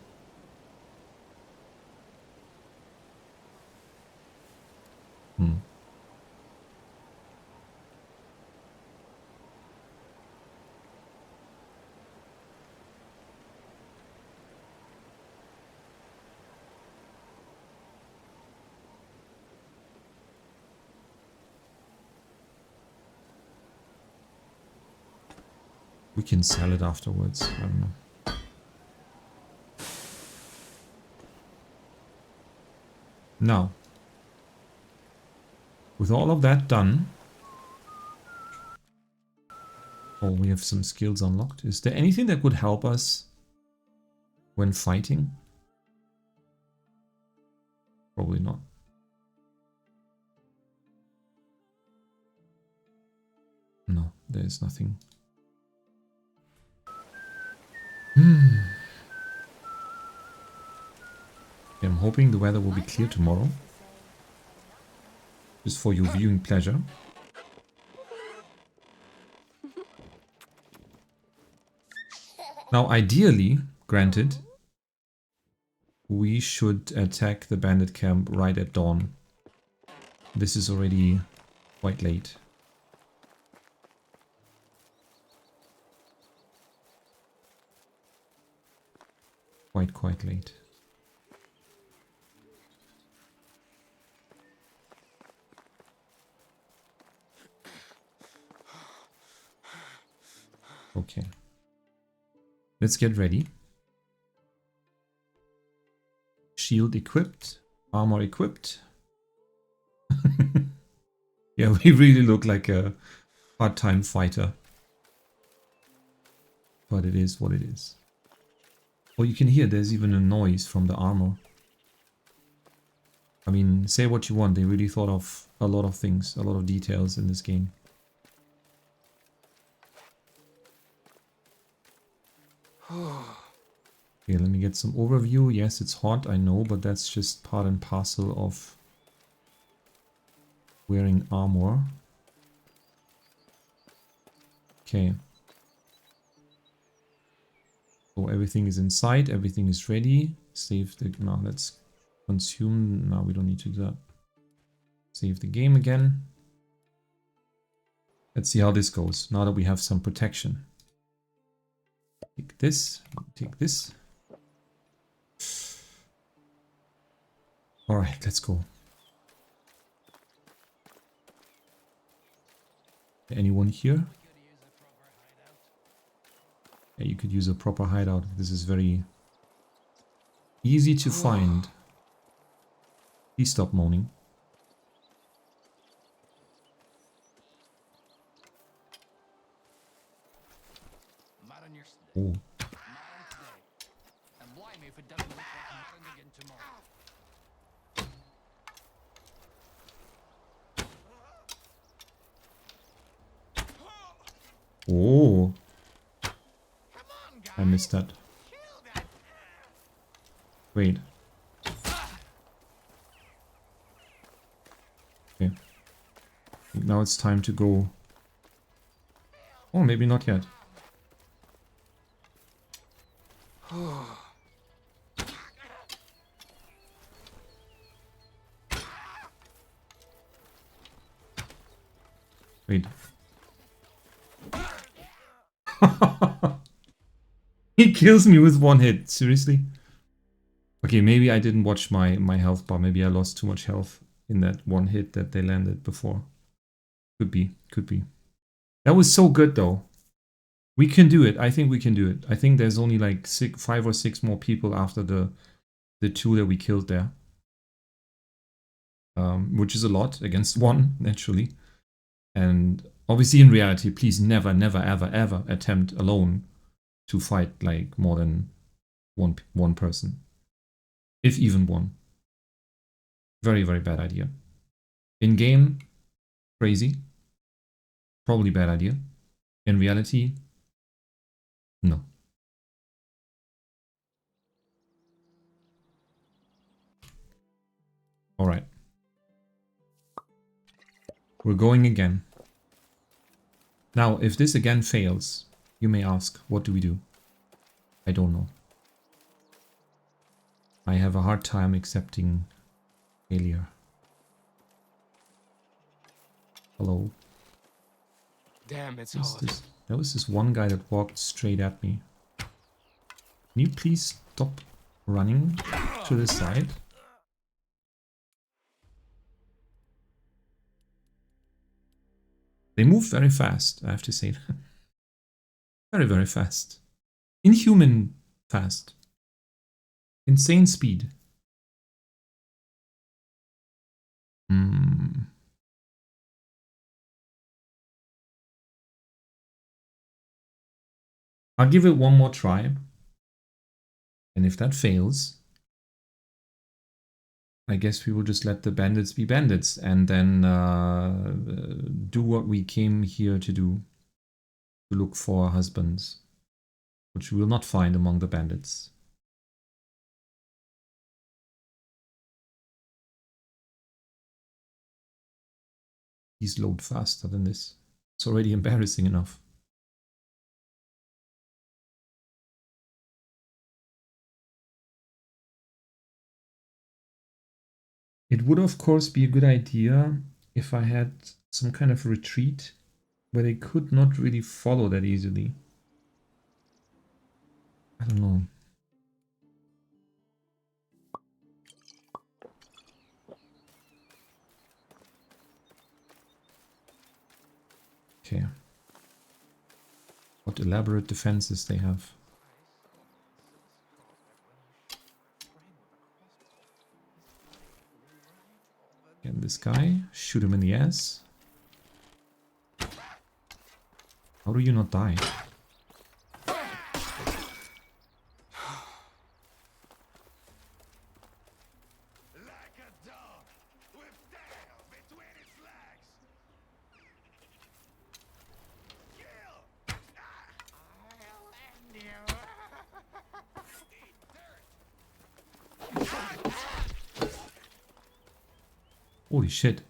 We can sell it afterwards. I don't know. Now, with all of that done... Oh, we have some skills unlocked. Is there anything that would help us when fighting? Probably not. No, there is nothing. I'm hoping the weather will be clear tomorrow. Just for your viewing pleasure. Now, ideally, granted, we should attack the bandit camp right at dawn. This is already quite late. Quite late. Okay. Let's get ready. Shield equipped. Armor equipped. Yeah, we really look like a part-time fighter. But it is what it is. Oh, you can hear there's even a noise from the armor. I mean, say what you want, they really thought of a lot of things, a lot of details in this game. Okay, let me get some overview. Yes, it's hot, I know, but that's just part and parcel of wearing armor. Okay. So everything is inside, everything is ready. Save the... Now let's consume... Now we don't need to do that. Save the game again. Let's see how this goes, now that we have some protection. Take this, take this. Alright, let's go. Anyone here? Yeah, you could use a proper hideout. This is very easy to find. Please stop moaning. Oh. Oh. missed that. Wait. Okay. Now it's time to go. Oh, maybe not yet. Wait. He kills me with one hit. Seriously? Okay, maybe I didn't watch my health bar. Maybe I lost too much health in that one hit that they landed before. Could be. Could be. That was so good, though. We can do it. I think we can do it. I think there's only like 5 or 6 more people after the 2 that we killed there. Which is a lot against 1, naturally. And obviously in reality, please never, never, ever, ever attempt alone to fight like more than one person. If even one. Very, very bad idea. In game, crazy. Probably bad idea. In reality, no. Alright. We're going again. Now, if this again fails, you may ask, what do we do? I don't know. I have a hard time accepting failure. Hello. Damn, it's hot. There was this one guy that walked straight at me. Can you please stop running to the side? They move very fast, I have to say. Very, very fast. Inhuman fast. Insane speed. I'll give it one more try. And if that fails, I guess we will just let the bandits be bandits and then do what we came here to do. To look for husbands, which we will not find among the bandits. Please load faster than this. It's already embarrassing enough. It would of course be a good idea if I had some kind of retreat where they could not really follow that easily. I don't know. Okay. What elaborate defenses they have. Again, this guy. Shoot him in the ass. How do you not die? Holy shit.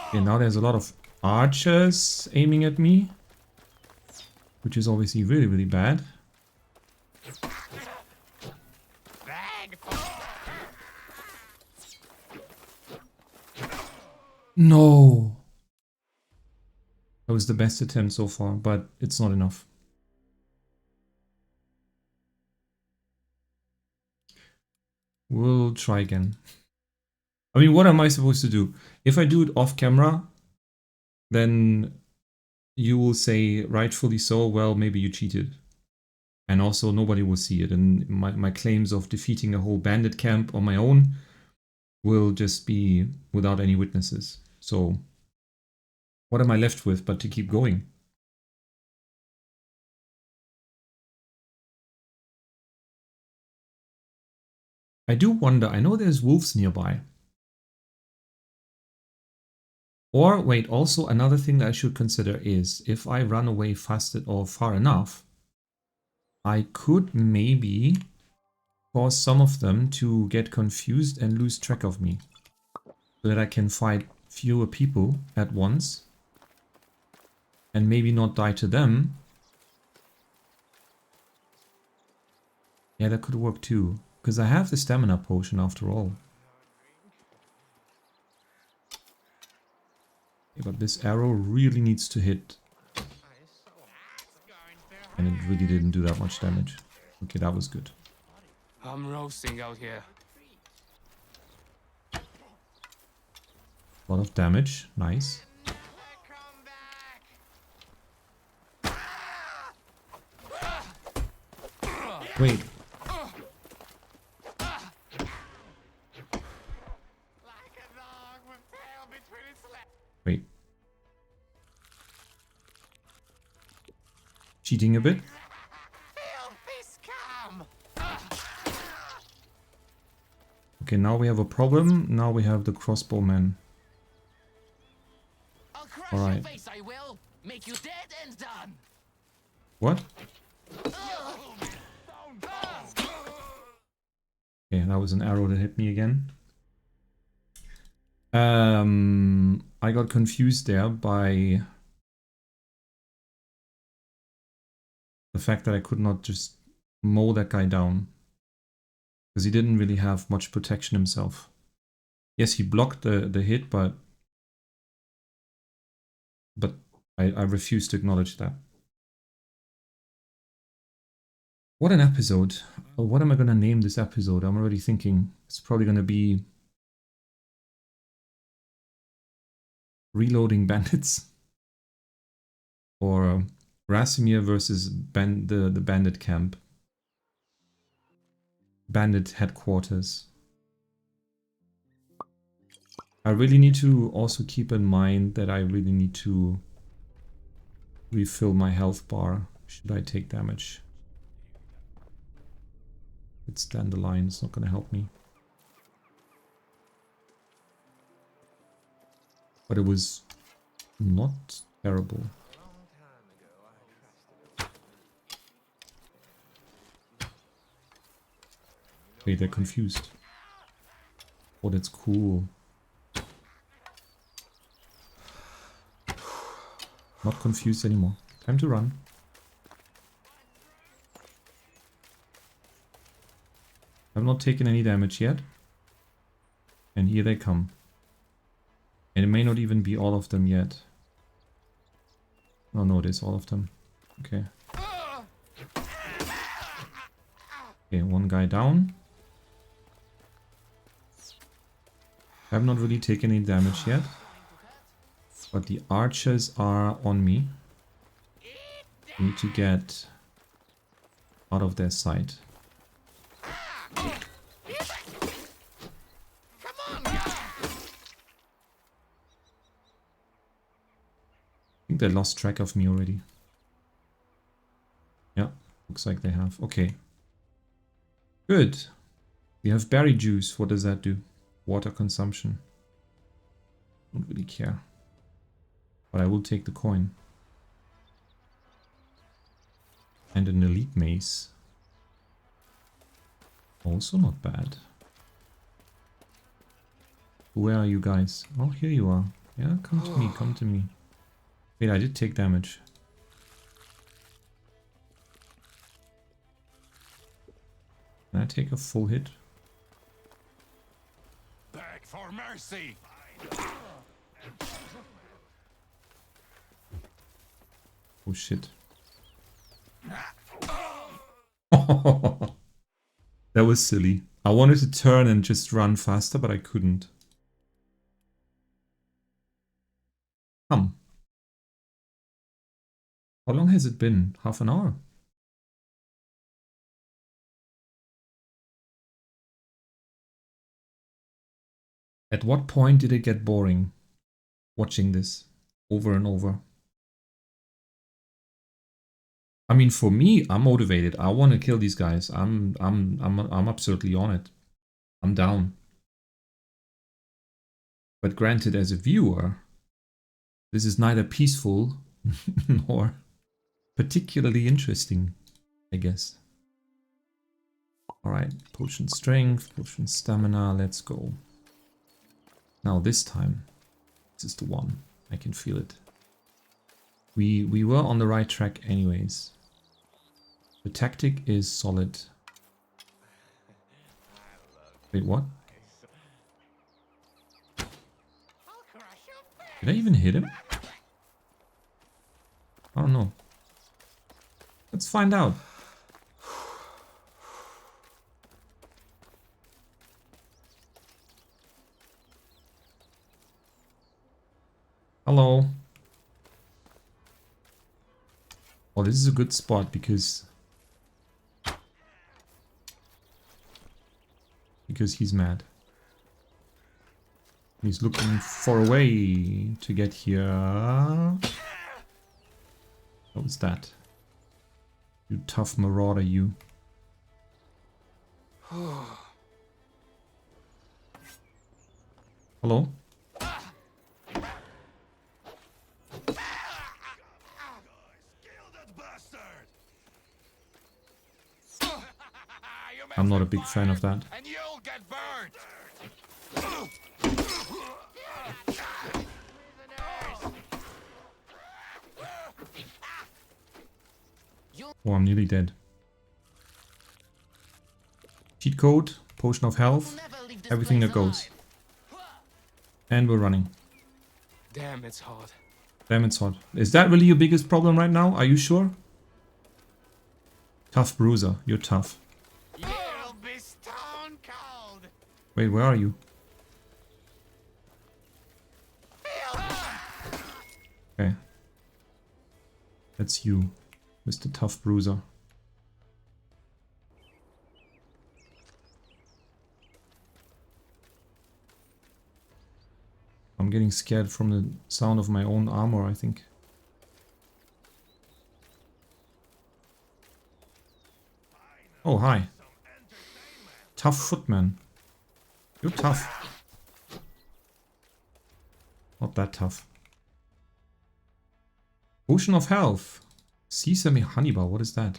Okay, now there's a lot of archers aiming at me, which is obviously really, really bad. No! That was the best attempt so far, but it's not enough. We'll try again. I mean, what am I supposed to do? If I do it off camera, then you will say, rightfully so, well, maybe you cheated. And also nobody will see it. And my claims of defeating a whole bandit camp on my own will just be without any witnesses. So what am I left with but to keep going? I do wonder, I know there's wolves nearby. Or wait, also another thing that I should consider is if I run away fast or far enough, I could maybe cause some of them to get confused and lose track of me. So that I can fight fewer people at once. And maybe not die to them. Yeah, that could work too. Because I have the stamina potion after all. Yeah, but this arrow really needs to hit. And it really didn't do that much damage. Okay, that was good. I'm roasting out here. A lot of damage. Nice. Wait. Wait. Cheating a bit. Okay, now we have a problem. Now we have the crossbowman. Alright. Make you dead and done. What? Okay, that was an arrow that hit me again. I got confused there by the fact that I could not just mow that guy down. Because he didn't really have much protection himself. Yes, he blocked the hit, but I refuse to acknowledge that. What an episode. What am I going to name this episode? I'm already thinking it's probably going to be Reloading Bandits. Or Rasimir versus the bandit camp. Bandit headquarters. I really need to also keep in mind that I really need to refill my health bar should I take damage. It's dandelion, it's not going to help me. But it was not terrible. Wait, they're confused. Oh, that's cool. Not confused anymore. Time to run. I've not taken any damage yet. And here they come. And it may not even be all of them yet. Oh no, it is all of them. Okay. Okay, one guy down. I have not really taken any damage yet. But the archers are on me. I need to get out of their sight. I think they lost track of me already. Yeah, looks like they have. Okay. Good. We have berry juice. What does that do? Water consumption. Don't really care. But I will take the coin. And an elite mace. Also not bad. Where are you guys? Oh, here you are. Yeah, come to me, come to me. Wait, I did take damage. Can I take a full hit? Beg for mercy. Oh shit. That was silly. I wanted to turn and just run faster, but I couldn't. Come. How long has it been? Half an hour? At what point did it get boring watching this over and over? I mean, for me, I'm motivated. I want to kill these guys. I'm absolutely on it. I'm down. But granted, as a viewer, This is neither peaceful nor particularly interesting, I guess. Alright, potion strength, potion stamina, let's go. Now this time, this is the one. I can feel it. We were on the right track anyways. The tactic is solid. Wait, what? Did I even hit him? I don't know. Let's find out. Hello. Oh, this is a good spot because he's mad. He's looking for a way to get here. What was that? You tough marauder, you. Hello? I'm not a big fan of that. And you'll get burned. Oh, I'm nearly dead. Cheat code, potion of health, everything that goes. And we're running. Damn, it's hot. Damn, it's hot. Is that really your biggest problem right now? Are you sure? Tough bruiser, you're tough. You'll be stone cold. Wait, where are you? Okay. That's you, Mr. Tough Bruiser. I'm getting scared from the sound of my own armor, I think. Oh, hi. Tough footman. You're tough. Not that tough. Potion of health. Sesame honeybar, what is that?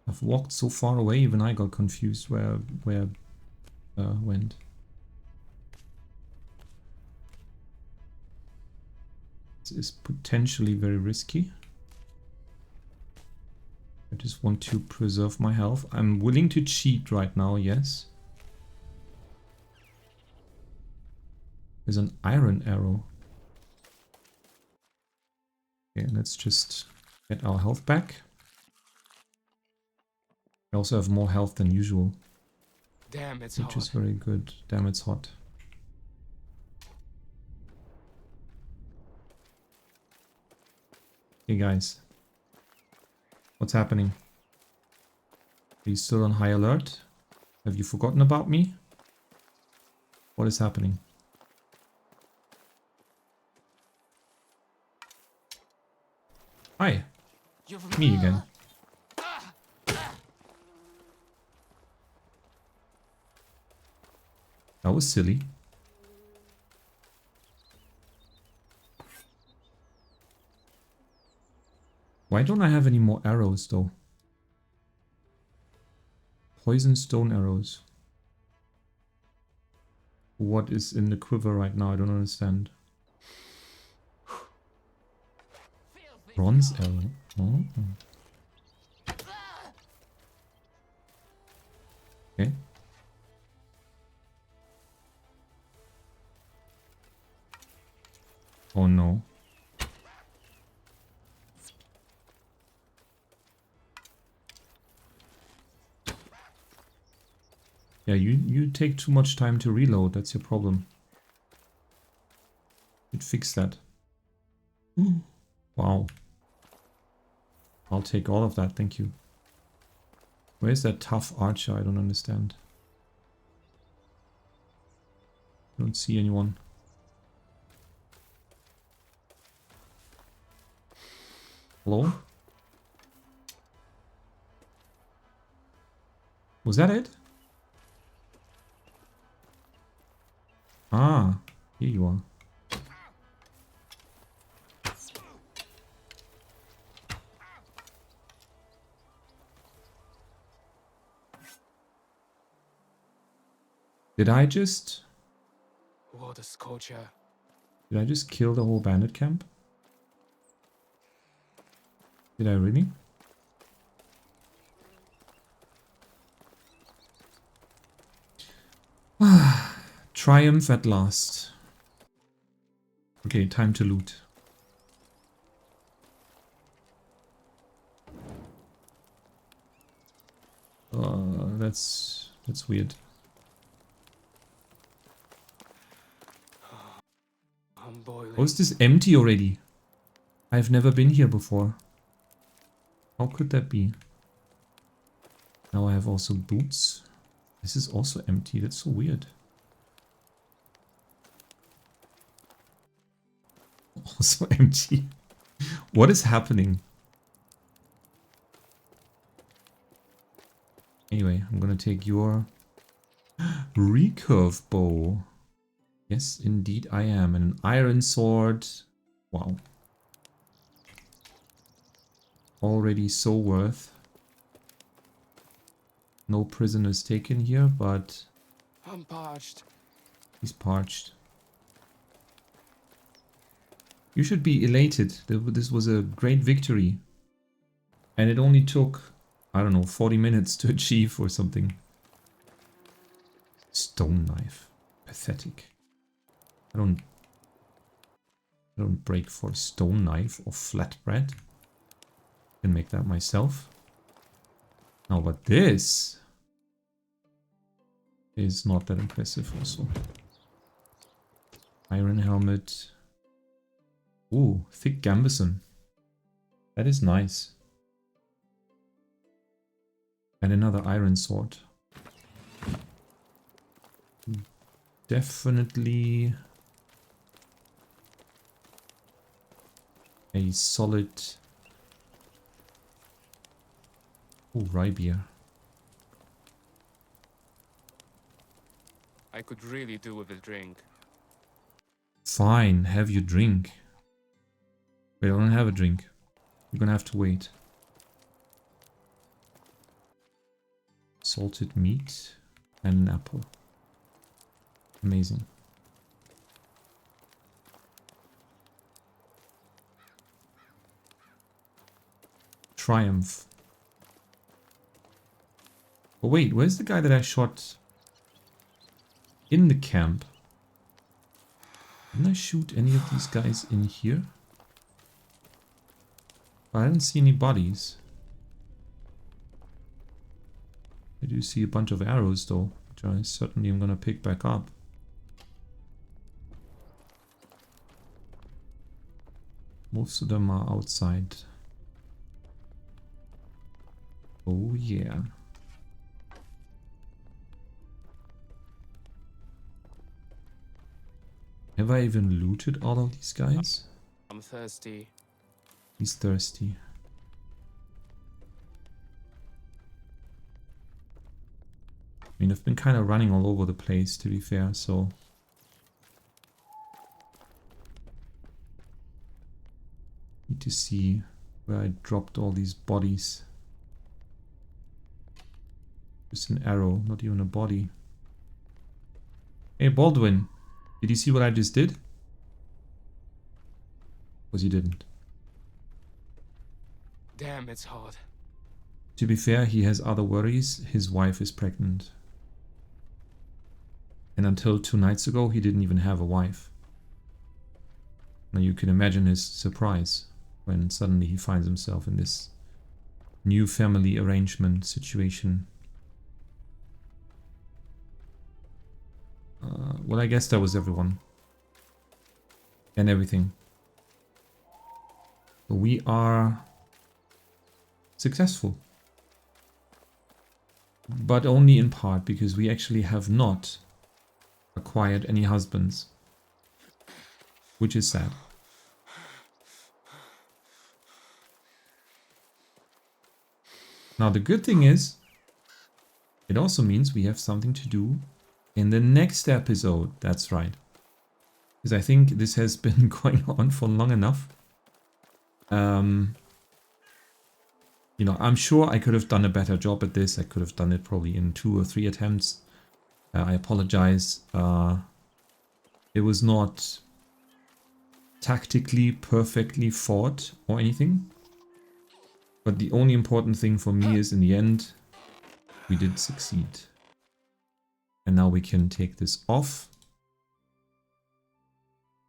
I've walked so far away, even I got confused where went. This is potentially very risky. I just want to preserve my health. I'm willing to cheat right now, yes. There's an iron arrow. Okay, let's just get our health back. I also have more health than usual. Damn, it's which hot. is very good. Damn, it's hot. Hey guys. What's happening? Are you still on high alert? Have you forgotten about me? What is happening? Hi. Me again. That was silly. Why don't I have any more arrows though? Poison stone arrows. What is in the quiver right now? I don't understand. Bronze arrow. Oh. Okay. Oh no. Yeah, you take too much time to reload, that's your problem. You'd fix that. Wow. I'll take all of that, thank you. Where's that tough archer? I don't understand. Don't see anyone. Hello? Was that it? Ah, here you are. Did I just What a scorcher. kill the whole bandit camp? Did I really? Triumph at last. Okay, time to loot. That's weird. I'm boiling. Oh, is this empty already? I've never been here before. How could that be? Now I have also boots. This is also empty. That's so weird. Also empty. What is happening? Anyway, I'm gonna take your recurve bow. Yes, indeed I am. And an iron sword. Wow. Already so worth. No prisoners taken here, but I'm parched. he's parched. You should be elated. This was a great victory. And it only took, I don't know, 40 minutes to achieve or something. Stone knife. Pathetic. I don't break for a stone knife or flatbread. Can make that myself. No, but this is not that impressive also. Iron helmet. Ooh, thick gambeson. That is nice. And another iron sword. Definitely a solid... Ooh, rye beer. I could really do with a drink. Fine, have your drink. Wait, I don't have a drink. You're gonna have to wait. Salted meat and an apple. Amazing. Triumph. Oh wait, where's the guy that I shot in the camp? Didn't I shoot any of these guys in here? I didn't see any bodies. I do see a bunch of arrows though, which I certainly am gonna pick back up. Most of them are outside. Oh yeah. Have I even looted all of these guys? I'm thirsty. He's thirsty. I mean, I've been kind of running all over the place, to be fair, so... Need to see where I dropped all these bodies. Just an arrow, not even a body. Hey, Baldwin! Did you see what I just did? Because you didn't. Damn, it's hot. To be fair, he has other worries. His wife is pregnant. And until 2 nights ago, he didn't even have a wife. Now you can imagine his surprise when suddenly he finds himself in this new family arrangement situation. Well, I guess that was everyone. And everything. So we are successful. But only in part, because we actually have not acquired any husbands. Which is sad. Now the good thing is, it also means we have something to do in the next episode. That's right. Because I think this has been going on for long enough. You know, I'm sure I could have done a better job at this. I could have done it probably in 2 or 3 attempts. I apologize. It was not tactically perfectly fought or anything. But the only important thing for me is in the end, we did succeed. And now we can take this off.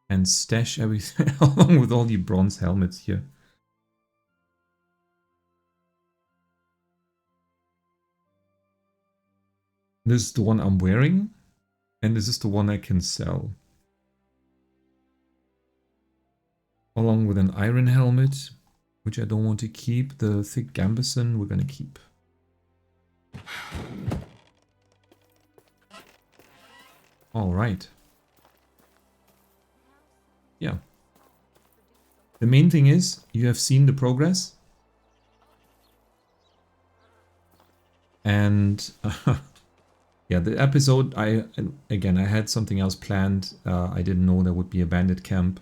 And stash everything along with all the bronze helmets here. This is the one I'm wearing. And this is the one I can sell. Along with an iron helmet, which I don't want to keep. The thick gambeson we're gonna keep. Alright. Yeah. The main thing is, you have seen the progress. And yeah, the episode, I had something else planned. I didn't know there would be a bandit camp.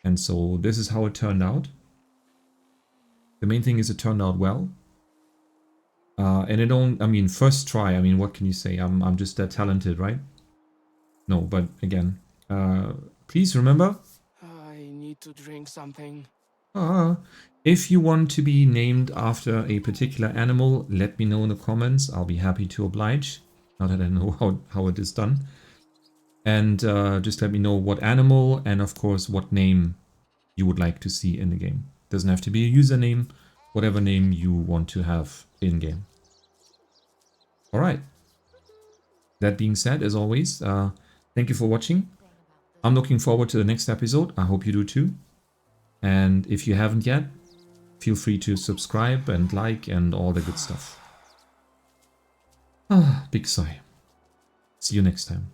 And so this is how it turned out. The main thing is it turned out well. And it don't, I mean, first try, I mean, what can you say? I'm just that talented, right? No, but again, please remember. I need to drink something. If you want to be named after a particular animal, let me know in the comments. I'll be happy to oblige. Now that I know how it is done. And just let me know what animal and of course what name you would like to see in the game. Doesn't have to be a username, whatever name you want to have in game. Alright. That being said, as always, thank you for watching. I'm looking forward to the next episode. I hope you do too. And if you haven't yet, feel free to subscribe and like and all the good stuff. Big sigh. See you next time.